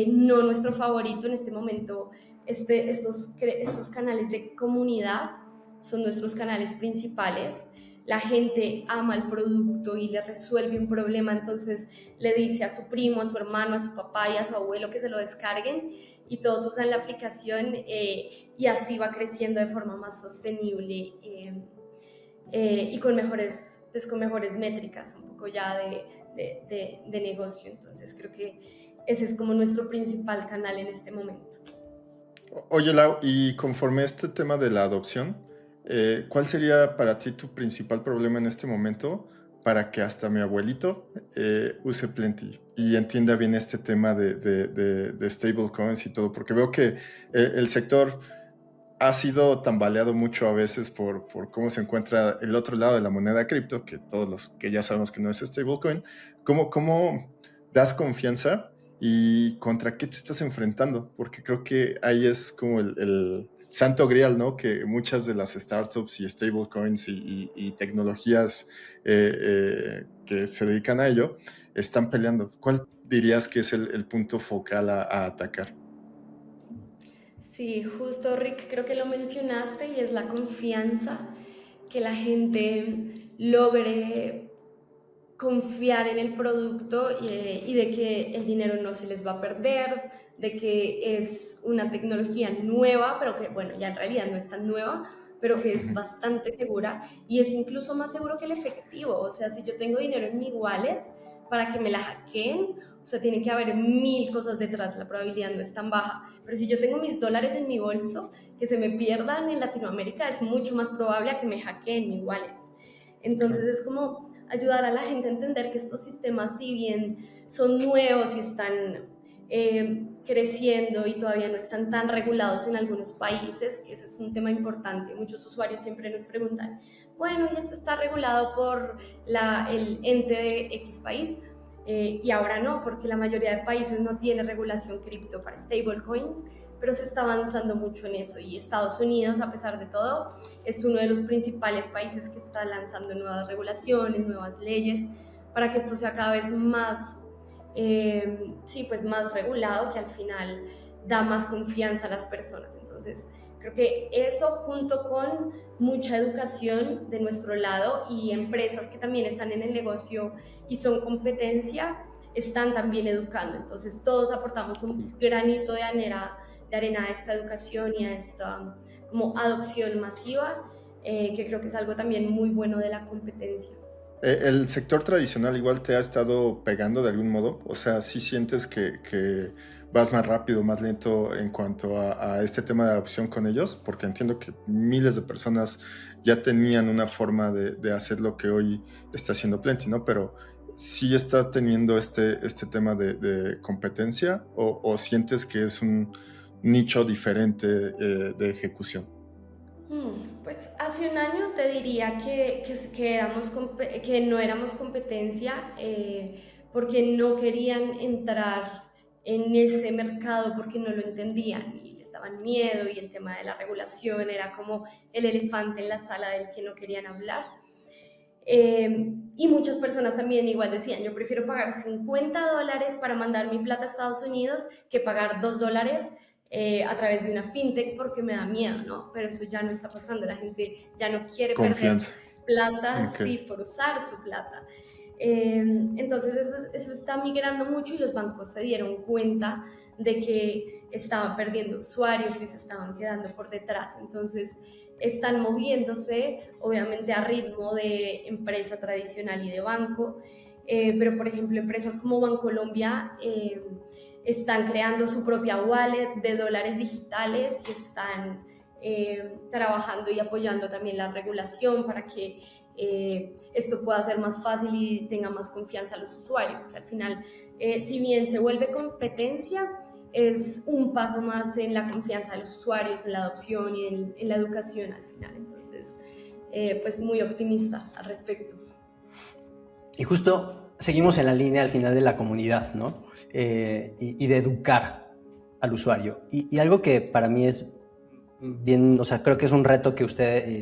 no nuestro favorito en este momento. Estos canales de comunidad son nuestros canales principales. La gente ama el producto y le resuelve un problema, entonces le dice a su primo, a su hermano, a su papá y a su abuelo que se lo descarguen y todos usan la aplicación y así va creciendo de forma más sostenible y pues, con mejores métricas, un poco ya de negocio. Entonces creo que ese es como nuestro principal canal en este momento. Oye, Lau, y conforme a este tema de la adopción, ¿cuál sería para ti tu principal problema en este momento para que hasta mi abuelito use Plenty y entienda bien este tema de stablecoins y todo? Porque veo que el sector ha sido tambaleado mucho a veces por cómo se encuentra el otro lado de la moneda cripto, que todos los que ya sabemos que no es stablecoin. ¿Cómo das confianza y contra qué te estás enfrentando? Porque creo que ahí es como el santo grial, ¿no? Que muchas de las startups y stablecoins y tecnologías que se dedican a ello están peleando. ¿Cuál dirías que es el punto focal a atacar? Sí, justo Rick, creo que lo mencionaste y es la confianza, que la gente logre confiar en el producto y de que el dinero no se les va a perder, de que es una tecnología nueva, pero que, bueno, ya en realidad no es tan nueva, pero que es Ujú. bastante segura y es incluso más seguro que el efectivo. O sea, si yo tengo dinero en mi wallet, para que me la hackeen, o sea, tiene que haber mil cosas detrás, la probabilidad no es tan baja. Pero si yo tengo mis dólares en mi bolso, que se me pierdan en Latinoamérica, es mucho más probable a que me hackeen mi wallet. Entonces Claro. es como ayudar a la gente a entender que estos sistemas, si bien son nuevos y están creciendo y todavía no están tan regulados en algunos países, que ese es un tema importante. Muchos usuarios siempre nos preguntan, bueno, ¿y esto está regulado por el ente de X país? Y ahora no, porque la mayoría de países no tiene regulación cripto para stablecoins, pero se está avanzando mucho en eso y Estados Unidos, a pesar de todo, es uno de los principales países que está lanzando nuevas regulaciones, nuevas leyes, para que esto sea cada vez más, sí, pues más regulado, que al final da más confianza a las personas. Entonces, creo que eso junto con mucha educación de nuestro lado y empresas que también están en el negocio y son competencia, están también educando. Entonces, todos aportamos un granito de arena a esta educación y a esta como adopción masiva, que creo que es algo también muy bueno de la competencia. ¿El sector tradicional igual te ha estado pegando de algún modo? O sea, ¿sí sientes que vas más rápido, más lento en cuanto a este tema de adopción con ellos? Porque entiendo que miles de personas ya tenían una forma de hacer lo que hoy está haciendo Plenty, ¿no? Pero ¿sí está teniendo este tema de competencia o sientes que es un nicho diferente de ejecución? Pues hace un año te diría que no éramos competencia, porque no querían entrar en ese mercado porque no lo entendían y les daban miedo y el tema de la regulación era como el elefante en la sala del que no querían hablar. Y muchas personas también igual decían, yo prefiero pagar $50 para mandar mi plata a Estados Unidos que pagar $2 a través de una fintech porque me da miedo, ¿no? Pero eso ya no está pasando, la gente ya no quiere Confianza. perder plata, Ok. sí, por usar su plata. Entonces eso está migrando mucho y los bancos se dieron cuenta de que estaban perdiendo usuarios y se estaban quedando por detrás. Entonces están moviéndose obviamente a ritmo de empresa tradicional y de banco, pero por ejemplo empresas como Bancolombia están creando su propia wallet de dólares digitales y están trabajando y apoyando también la regulación para que esto pueda ser más fácil y tenga más confianza a los usuarios, que al final, si bien se vuelve competencia, es un paso más en la confianza de los usuarios, en la adopción y en la educación al final. Entonces, pues muy optimista al respecto. Y justo seguimos en la línea al final de la comunidad, ¿no? Y de educar al usuario. Y algo que para mí es bien, o sea, creo que es un reto que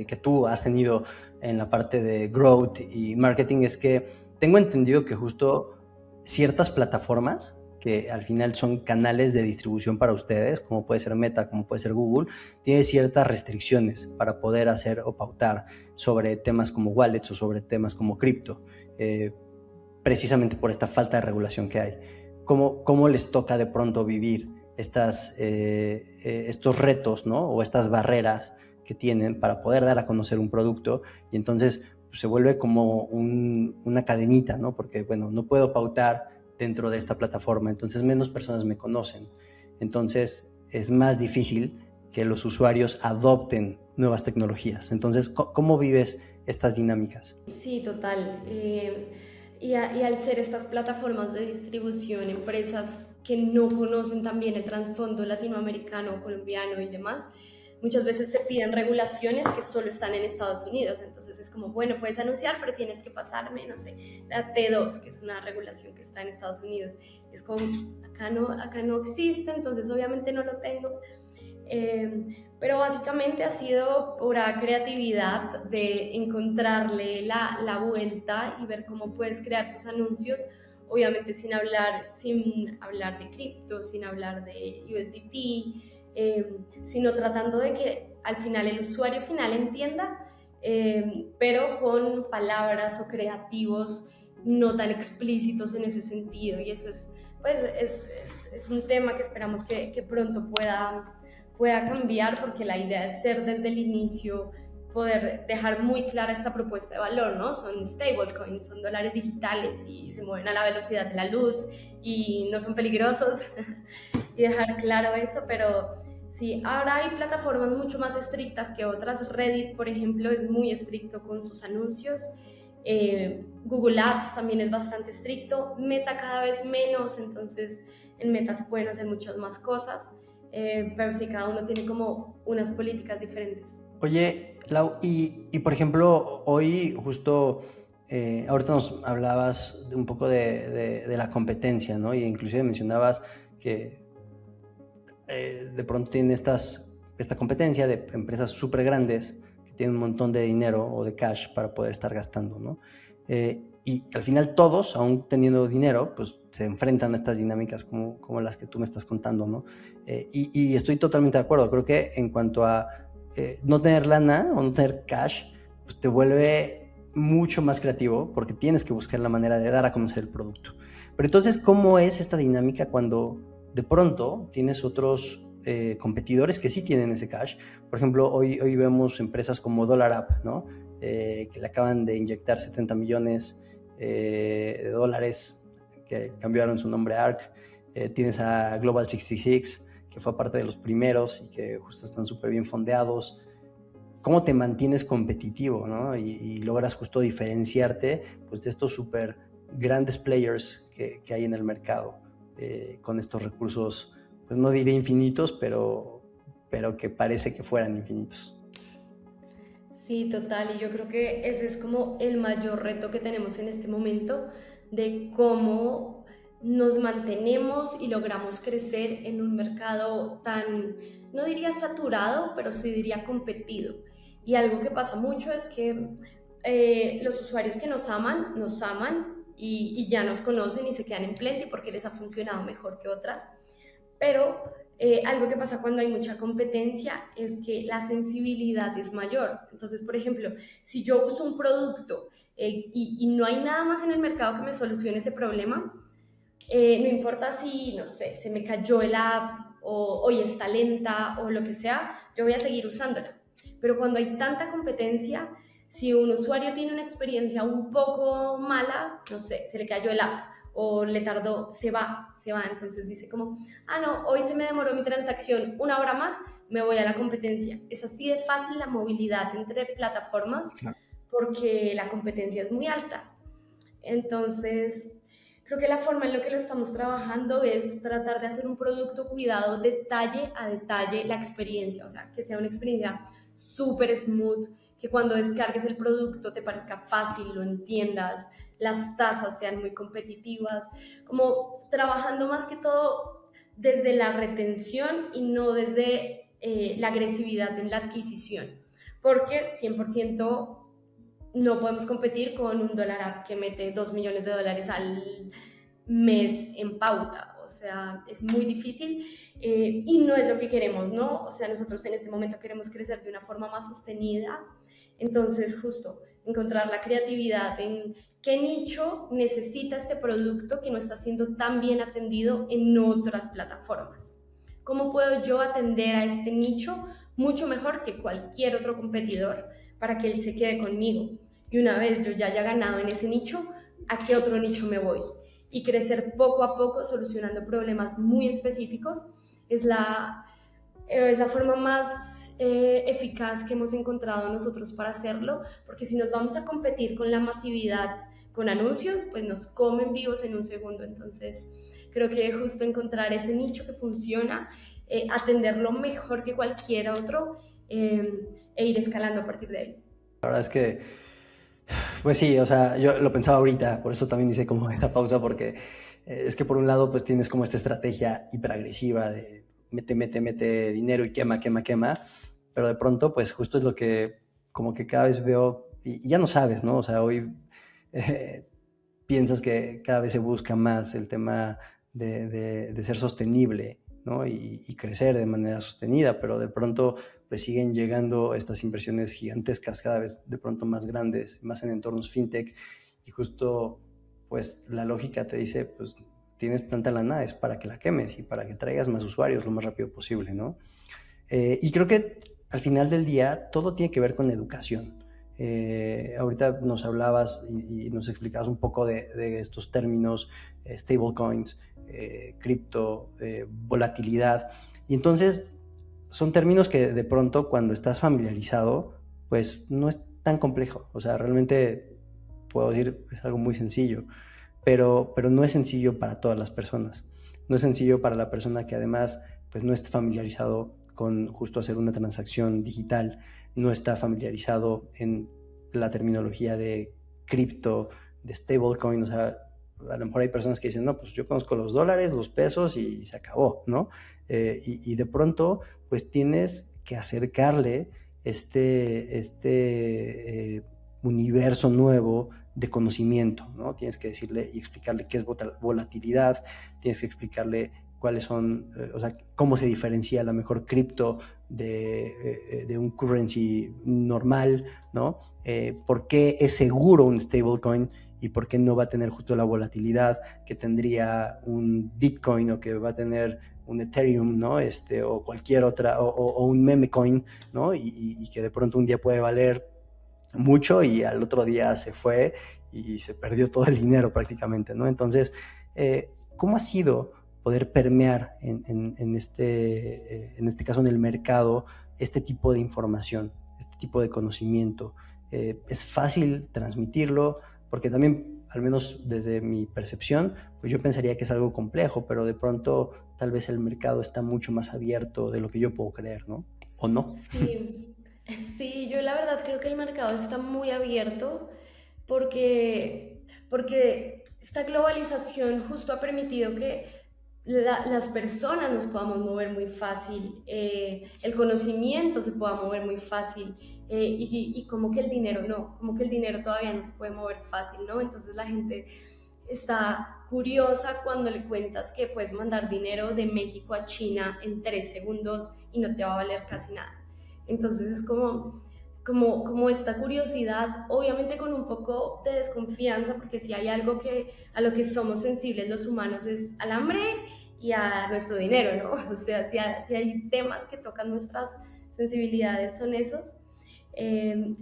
que tú has tenido en la parte de growth y marketing, es que tengo entendido que justo ciertas plataformas que al final son canales de distribución para ustedes, como puede ser Meta, como puede ser Google, tiene ciertas restricciones para poder hacer o pautar sobre temas como wallets o sobre temas como cripto, precisamente por esta falta de regulación que hay. ¿Cómo les toca de pronto vivir estos retos, ¿no? O estas barreras que tienen para poder dar a conocer un producto? Y entonces pues, se vuelve como una cadenita, ¿no? Porque, bueno, no puedo pautar dentro de esta plataforma, entonces menos personas me conocen. Entonces es más difícil que los usuarios adopten nuevas tecnologías. Entonces, ¿cómo vives estas dinámicas? Sí, total. Y al ser estas plataformas de distribución, empresas que no conocen también el trasfondo latinoamericano, colombiano y demás, muchas veces te piden regulaciones que solo están en Estados Unidos. Entonces es como, bueno, puedes anunciar, pero tienes que pasarme, no sé, la T2, que es una regulación que está en Estados Unidos. Es como, acá no existe, entonces obviamente no lo tengo. Pero básicamente ha sido pura creatividad de encontrarle la vuelta y ver cómo puedes crear tus anuncios, obviamente sin hablar de cripto, sin hablar de USDT, sino tratando de que al final el usuario final entienda, pero con palabras o creativos no tan explícitos en ese sentido. Y eso es un tema que esperamos que pronto pueda cambiar, porque la idea es ser desde el inicio, poder dejar muy clara esta propuesta de valor, ¿no? Son stablecoins, son dólares digitales y se mueven a la velocidad de la luz y no son peligrosos y dejar claro eso. Pero sí, ahora hay plataformas mucho más estrictas que otras. Reddit, por ejemplo, es muy estricto con sus anuncios. Google Ads también es bastante estricto. Meta cada vez menos, entonces en Meta se pueden hacer muchas más cosas. Pero sí, cada uno tiene como unas políticas diferentes. Oye, Lau, y por ejemplo, hoy justo, ahorita nos hablabas un poco de la competencia, ¿no? Y inclusive mencionabas que de pronto tienen esta competencia de empresas súper grandes que tienen un montón de dinero o de cash para poder estar gastando, ¿no? Y al final todos, aún teniendo dinero, pues se enfrentan a estas dinámicas como las que tú me estás contando, ¿no? Y estoy totalmente de acuerdo. Creo que en cuanto a no tener lana o no tener cash, pues te vuelve mucho más creativo porque tienes que buscar la manera de dar a conocer el producto. Pero entonces, ¿cómo es esta dinámica cuando de pronto tienes otros competidores que sí tienen ese cash? Por ejemplo, hoy vemos empresas como DollarApp, ¿no? Que le acaban de inyectar 70 millones de dólares, que cambiaron su nombre a ARK. Tienes a Global 66, que fue parte de los primeros y que justo están súper bien fondeados. ¿Cómo te mantienes competitivo, ¿no? Y logras justo diferenciarte pues, de estos súper grandes players que hay en el mercado con estos recursos, pues no diré infinitos, pero que parece que fueran infinitos? Sí, total, y yo creo que ese es como el mayor reto que tenemos en este momento, de cómo nos mantenemos y logramos crecer en un mercado tan, no diría saturado, pero sí diría competido. Y algo que pasa mucho es que los usuarios que nos aman y ya nos conocen y se quedan en Plenty porque les ha funcionado mejor que otras. Pero algo que pasa cuando hay mucha competencia es que la sensibilidad es mayor. Entonces, por ejemplo, si yo uso un producto y no hay nada más en el mercado que me solucione ese problema, no importa si, no sé, se me cayó el app o hoy está lenta o lo que sea, yo voy a seguir usándola. Pero cuando hay tanta competencia, si un usuario tiene una experiencia un poco mala, no sé, se le cayó el app o le tardó, se va, entonces dice como, ah, no, hoy se me demoró mi transacción 1 hora más, me voy a la competencia. Es así de fácil la movilidad entre plataformas porque la competencia es muy alta. Entonces, creo que la forma en la que lo estamos trabajando es tratar de hacer un producto cuidado detalle a detalle la experiencia, o sea, que sea una experiencia súper smooth, que cuando descargues el producto te parezca fácil, lo entiendas, las tasas sean muy competitivas, como trabajando más que todo desde la retención y no desde la agresividad en la adquisición, porque 100% no podemos competir con un dólar app que mete 2 millones de dólares al mes en pauta. O sea, es muy difícil y no es lo que queremos, ¿no? O sea, nosotros en este momento queremos crecer de una forma más sostenida. Entonces, justo encontrar la creatividad en qué nicho necesita este producto que no está siendo tan bien atendido en otras plataformas. ¿Cómo puedo yo atender a este nicho mucho mejor que cualquier otro competidor para que él se quede conmigo? Y una vez yo ya haya ganado en ese nicho, ¿a qué otro nicho me voy? Y crecer poco a poco solucionando problemas muy específicos es la forma más eficaz que hemos encontrado nosotros para hacerlo, porque si nos vamos a competir con la masividad, con anuncios, pues nos comen vivos en un segundo. Entonces, creo que justo encontrar ese nicho que funciona, atenderlo mejor que cualquier otro e ir escalando a partir de ahí. La verdad es que, pues sí, o sea, yo lo pensaba ahorita, por eso también hice como esta pausa, porque es que por un lado pues tienes como esta estrategia hiperagresiva de mete dinero y quema, pero de pronto pues justo es lo que como que cada vez veo y ya no sabes, ¿no? O sea, hoy piensas que cada vez se busca más el tema de ser sostenible, ¿no? Y crecer de manera sostenida, pero de pronto pues siguen llegando estas inversiones gigantescas, cada vez de pronto más grandes, más en entornos fintech, y justo pues la lógica te dice, pues tienes tanta lana, es para que la quemes y para que traigas más usuarios lo más rápido posible, ¿no? Y creo que al final del día todo tiene que ver con educación. Ahorita nos hablabas y nos explicabas un poco de estos términos, stablecoins, cripto, volatilidad. Y entonces son términos que de pronto cuando estás familiarizado, pues no es tan complejo. O sea, realmente puedo decir, es algo muy sencillo, pero no es sencillo para todas las personas. No es sencillo para la persona que además pues no está familiarizado con justo hacer una transacción digital, no está familiarizado en la terminología de cripto, de stablecoin. O sea, a lo mejor hay personas que dicen, no, pues yo conozco los dólares, los pesos y se acabó, ¿no? Y de pronto, pues tienes que acercarle este universo nuevo de conocimiento, ¿no? Tienes que decirle y explicarle qué es volatilidad, tienes que explicarle cuáles son, o sea, cómo se diferencia la mejor cripto de un currency normal, ¿no? ¿Por qué es seguro un stablecoin y por qué no va a tener justo la volatilidad que tendría un Bitcoin o que va a tener un Ethereum, ¿no? O cualquier otra, o un meme coin, ¿no? Y que de pronto un día puede valer mucho y al otro día se fue y se perdió todo el dinero prácticamente, ¿no? Entonces, ¿cómo ha sido poder permear en este caso en el mercado este tipo de información, este tipo de conocimiento? ¿Es fácil transmitirlo? Porque también, al menos desde mi percepción, pues yo pensaría que es algo complejo, pero de pronto tal vez el mercado está mucho más abierto de lo que yo puedo creer, ¿no? ¿O no? Sí, sí, yo la verdad creo que el mercado está muy abierto porque esta globalización justo ha permitido que las personas nos podamos mover muy fácil, el conocimiento se pueda mover muy fácil, y como que el dinero no, como que el dinero todavía no se puede mover fácil, ¿no? Entonces la gente está curiosa cuando le cuentas que puedes mandar dinero de México a China en 3 segundos y no te va a valer casi nada. Entonces es como esta curiosidad, obviamente con un poco de desconfianza, porque si hay algo a lo que somos sensibles los humanos es al hambre y a nuestro dinero, ¿no? O sea, si hay temas que tocan nuestras sensibilidades son esos. Eh,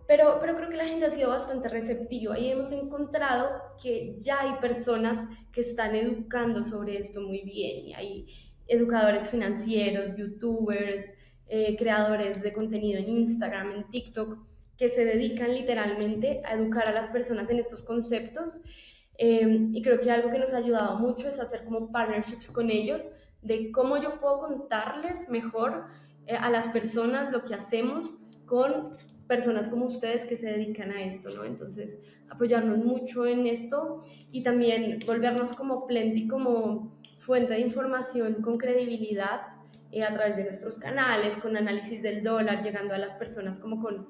pero creo que la gente ha sido bastante receptiva y hemos encontrado que ya hay personas que están educando sobre esto muy bien. Y hay educadores financieros, youtubers, creadores de contenido en Instagram, en TikTok, que se dedican literalmente a educar a las personas en estos conceptos. Y creo que algo que nos ha ayudado mucho es hacer como partnerships con ellos, de cómo yo puedo contarles mejor a las personas lo que hacemos con personas como ustedes que se dedican a esto, ¿no? Entonces, apoyarnos mucho en esto y también volvernos como Plenty, como fuente de información con credibilidad a través de nuestros canales, con análisis del dólar, llegando a las personas como con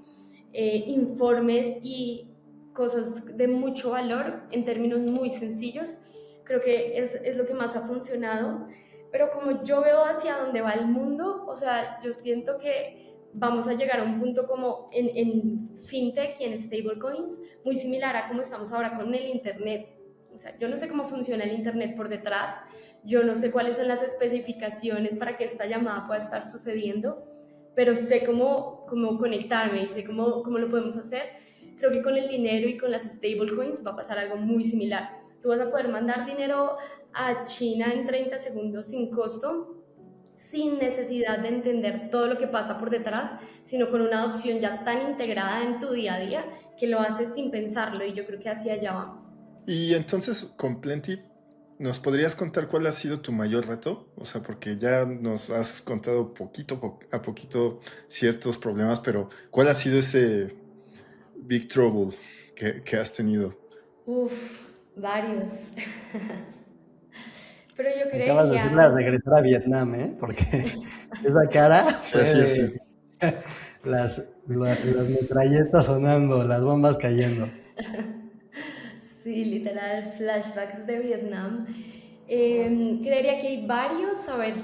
informes y cosas de mucho valor en términos muy sencillos. Creo que es lo que más ha funcionado, pero como yo veo hacia dónde va el mundo, o sea, yo siento que vamos a llegar a un punto como en fintech y en stablecoins, muy similar a como estamos ahora con el internet. O sea, yo no sé cómo funciona el internet por detrás, yo no sé cuáles son las especificaciones para que esta llamada pueda estar sucediendo, pero sé cómo conectarme y sé cómo lo podemos hacer. Creo que con el dinero y con las stablecoins va a pasar algo muy similar. Tú vas a poder mandar dinero a China en 30 segundos sin costo, sin necesidad de entender todo lo que pasa por detrás, sino con una adopción ya tan integrada en tu día a día que lo haces sin pensarlo, y yo creo que hacia allá vamos. Y entonces, con Plenty, ¿nos podrías contar cuál ha sido tu mayor reto? O sea, porque ya nos has contado a poquito ciertos problemas, pero ¿cuál ha sido ese Big Trouble que has tenido? Uf, varios. Pero yo Acabas de decirle a creería, regresar a Vietnam, ¿eh? Porque esa cara Sí, fue así es. de las metralletas sonando, las bombas cayendo. sí, literal, flashbacks de Vietnam. Creería que hay varios, a ver,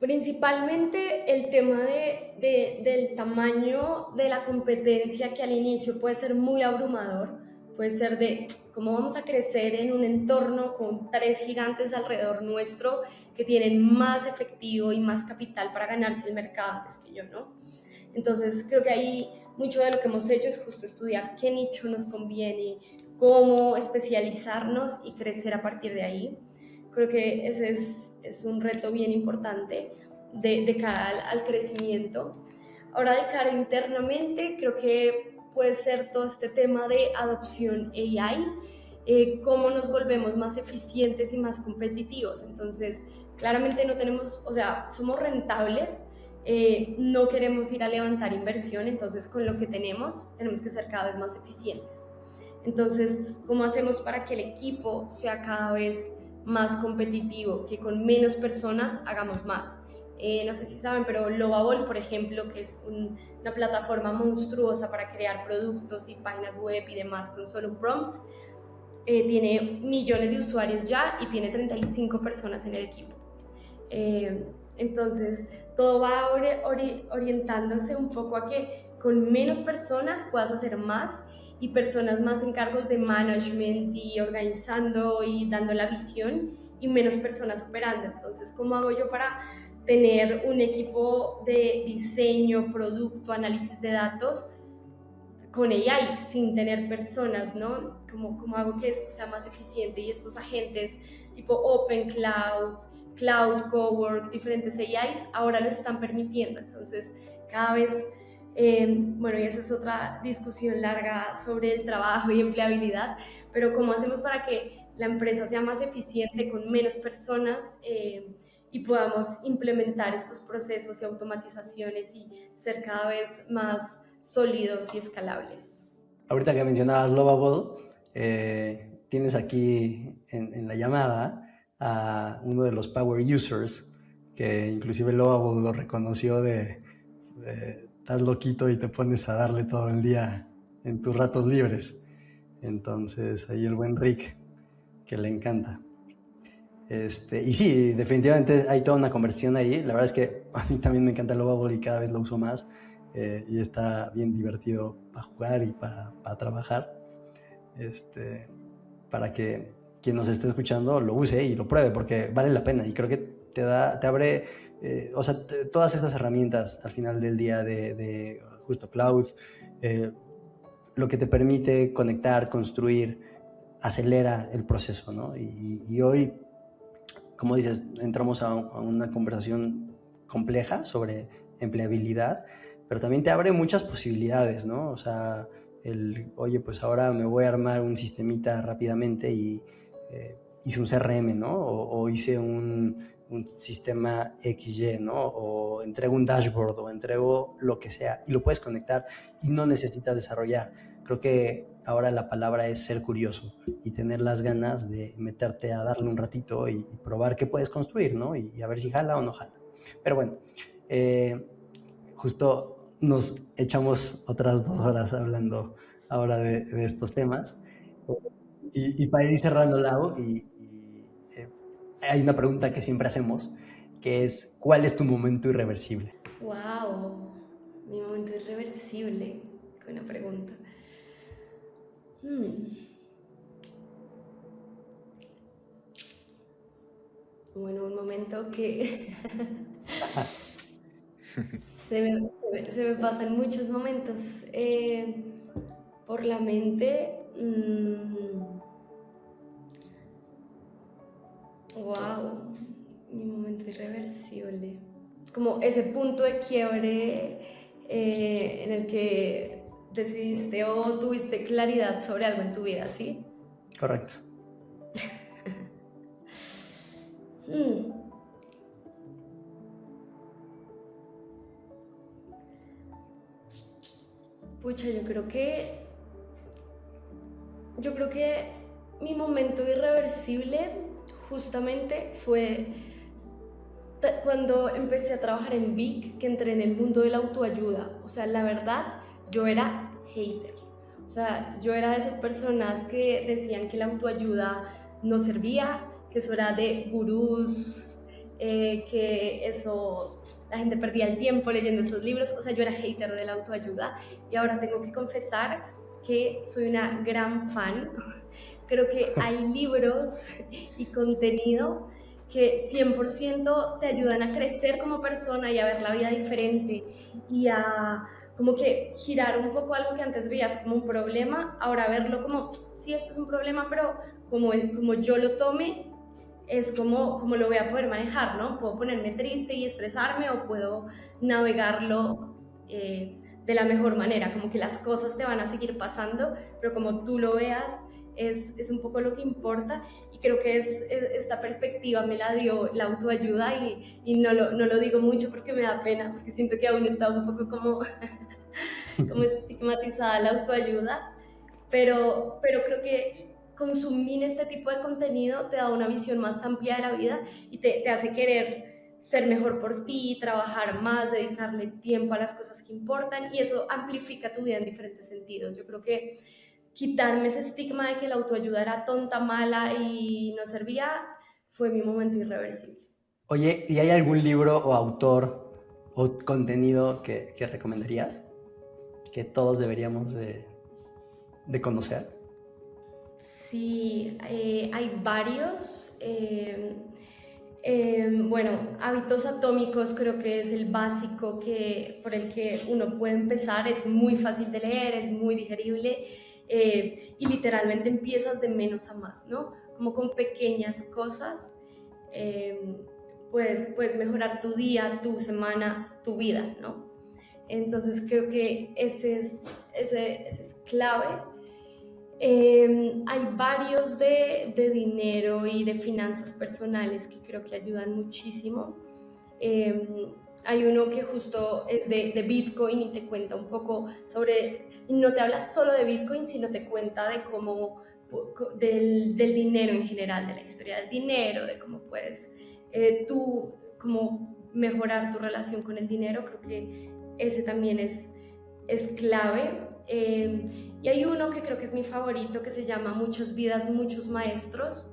principalmente el tema del tamaño de la competencia, que al inicio puede ser muy abrumador, puede ser de cómo vamos a crecer en un entorno con 3 gigantes alrededor nuestro que tienen más efectivo y más capital para ganarse el mercado antes que yo, ¿no? Entonces creo que ahí mucho de lo que hemos hecho es justo estudiar qué nicho nos conviene, cómo especializarnos y crecer a partir de ahí. Creo que ese es un reto bien importante de cara al crecimiento. Ahora, de cara internamente, creo que puede ser todo este tema de adopción AI, cómo nos volvemos más eficientes y más competitivos. Entonces, claramente no tenemos, o sea, somos rentables, no queremos ir a levantar inversión, entonces con lo que tenemos que ser cada vez más eficientes. Entonces, ¿cómo hacemos para que el equipo sea cada vez más competitivo, que con menos personas hagamos más? No sé si saben, pero Lovable, por ejemplo, que es una plataforma monstruosa para crear productos y páginas web y demás con solo un prompt, tiene millones de usuarios ya y tiene 35 personas en el equipo. Entonces, todo va orientándose un poco a que con menos personas puedas hacer más, y personas más en cargos de management y organizando y dando la visión, y menos personas operando. Entonces, ¿cómo hago yo para tener un equipo de diseño, producto, análisis de datos con AI sin tener personas, ¿no? ¿Cómo hago que esto sea más eficiente? Y estos agentes tipo Open Cloud, Cloud Cowork, diferentes AIs, ahora lo están permitiendo. Entonces, cada vez, bueno, y eso es otra discusión larga sobre el trabajo y empleabilidad, pero ¿cómo hacemos para que la empresa sea más eficiente con menos personas, y podamos implementar estos procesos y automatizaciones y ser cada vez más sólidos y escalables? Ahorita que mencionabas Lovable, tienes aquí en la llamada a uno de los power users, que inclusive Lovable lo reconoció estás loquito y te pones a darle todo el día en tus ratos libres. Entonces ahí el buen Rick, que le encanta. Y sí, definitivamente hay toda una conversión ahí. La verdad es que a mí también me encanta Lovable y cada vez lo uso más. Y está bien divertido para jugar y para trabajar. Para que quien nos esté escuchando lo use y lo pruebe, porque vale la pena. Y creo que te abre, todas estas herramientas al final del día de justo Cloud, lo que te permite conectar, construir, acelera el proceso, ¿no? Y hoy, como dices, entramos a una conversación compleja sobre empleabilidad, pero también te abre muchas posibilidades, ¿no? O sea, oye, pues ahora me voy a armar un sistemita rápidamente y hice un CRM, ¿no? O hice un sistema XY, ¿no? O entrego un dashboard o entrego lo que sea y lo puedes conectar y no necesitas desarrollar. Creo que ahora la palabra es ser curioso y tener las ganas de meterte a darle un ratito y probar qué puedes construir, ¿no? Y a ver si jala o no jala. Pero bueno, justo nos echamos otras 2 horas hablando ahora de estos temas. Y para ir cerrando, Lau, hay una pregunta que siempre hacemos, que es, ¿cuál es tu momento irreversible? Wow, mi momento irreversible. Qué buena pregunta. Bueno, un momento que se me pasan muchos momentos por la mente. Wow, mi momento irreversible. Como ese punto de quiebre en el que decidiste o tuviste claridad sobre algo en tu vida, ¿sí? Correcto. Pucha, yo creo que mi momento irreversible justamente fue cuando empecé a trabajar en Vic, que entré en el mundo de la autoayuda. O sea, la verdad, yo era hater. O sea, yo era de esas personas que decían que la autoayuda no servía, que eso era de gurús, que eso, la gente perdía el tiempo leyendo esos libros. O sea, yo era hater de la autoayuda y ahora tengo que confesar que soy una gran fan. Creo que hay libros y contenido que 100% te ayudan a crecer como persona y a ver la vida diferente y a como que girar un poco algo que antes veías como un problema, ahora verlo como, sí, esto es un problema, pero como yo lo tome, es como lo voy a poder manejar, ¿no? Puedo ponerme triste y estresarme o puedo navegarlo de la mejor manera, como que las cosas te van a seguir pasando, pero como tú lo veas, es un poco lo que importa y creo que esta perspectiva me la dio la autoayuda y no lo digo mucho porque me da pena, porque siento que aún está un poco como estigmatizada la autoayuda, pero creo que consumir este tipo de contenido te da una visión más amplia de la vida y te hace querer ser mejor por ti, trabajar más, dedicarle tiempo a las cosas que importan y eso amplifica tu vida en diferentes sentidos. Yo creo que quitarme ese estigma de que la autoayuda era tonta, mala y no servía fue mi momento irreversible. Oye, ¿y hay algún libro o autor o contenido que recomendarías? Que todos deberíamos de conocer. Sí, hay varios. Bueno, Hábitos Atómicos creo que es el básico por el que uno puede empezar. Es muy fácil de leer, es muy digerible y literalmente empiezas de menos a más, ¿no? Como con pequeñas cosas puedes mejorar tu día, tu semana, tu vida, ¿no? Entonces creo que ese es clave. Hay varios de dinero y de finanzas personales que creo que ayudan muchísimo. Hay uno que justo es de Bitcoin y te cuenta un poco sobre, y no te habla solo de Bitcoin, sino te cuenta de cómo del dinero en general, de la historia del dinero, de cómo puedes tú como mejorar tu relación con el dinero. Creo que ese también es clave. Y hay uno que creo que es mi favorito, que se llama Muchas vidas, muchos maestros.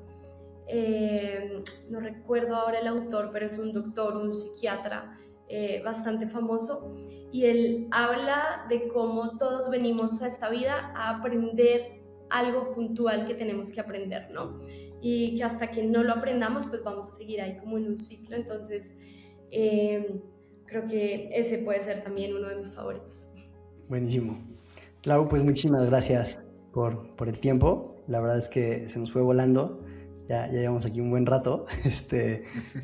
No recuerdo ahora el autor, pero es un doctor, un psiquiatra bastante famoso, y él habla de cómo todos venimos a esta vida a aprender algo puntual que tenemos que aprender, ¿no? Y que hasta que no lo aprendamos, pues vamos a seguir ahí como en un ciclo. Entonces, creo que ese puede ser también uno de mis favoritos. Buenísimo. Clau, pues muchísimas gracias por el tiempo. La verdad es que se nos fue volando. Ya llevamos aquí un buen rato,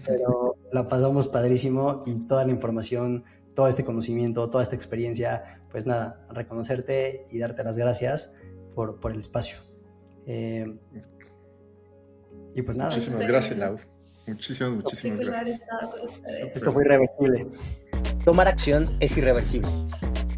pero la pasamos padrísimo y toda la información, todo este conocimiento, toda esta experiencia, pues nada, reconocerte y darte las gracias por el espacio. Y pues nada. Muchísimas gracias, Lau. Muchísimas gracias. Esto fue irreversible. Tomar acción es irreversible.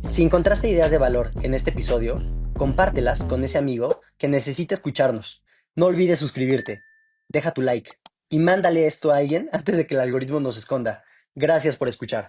Si encontraste ideas de valor en este episodio, compártelas con ese amigo que necesita escucharnos. No olvides suscribirte, deja tu like y mándale esto a alguien antes de que el algoritmo nos esconda. Gracias por escuchar.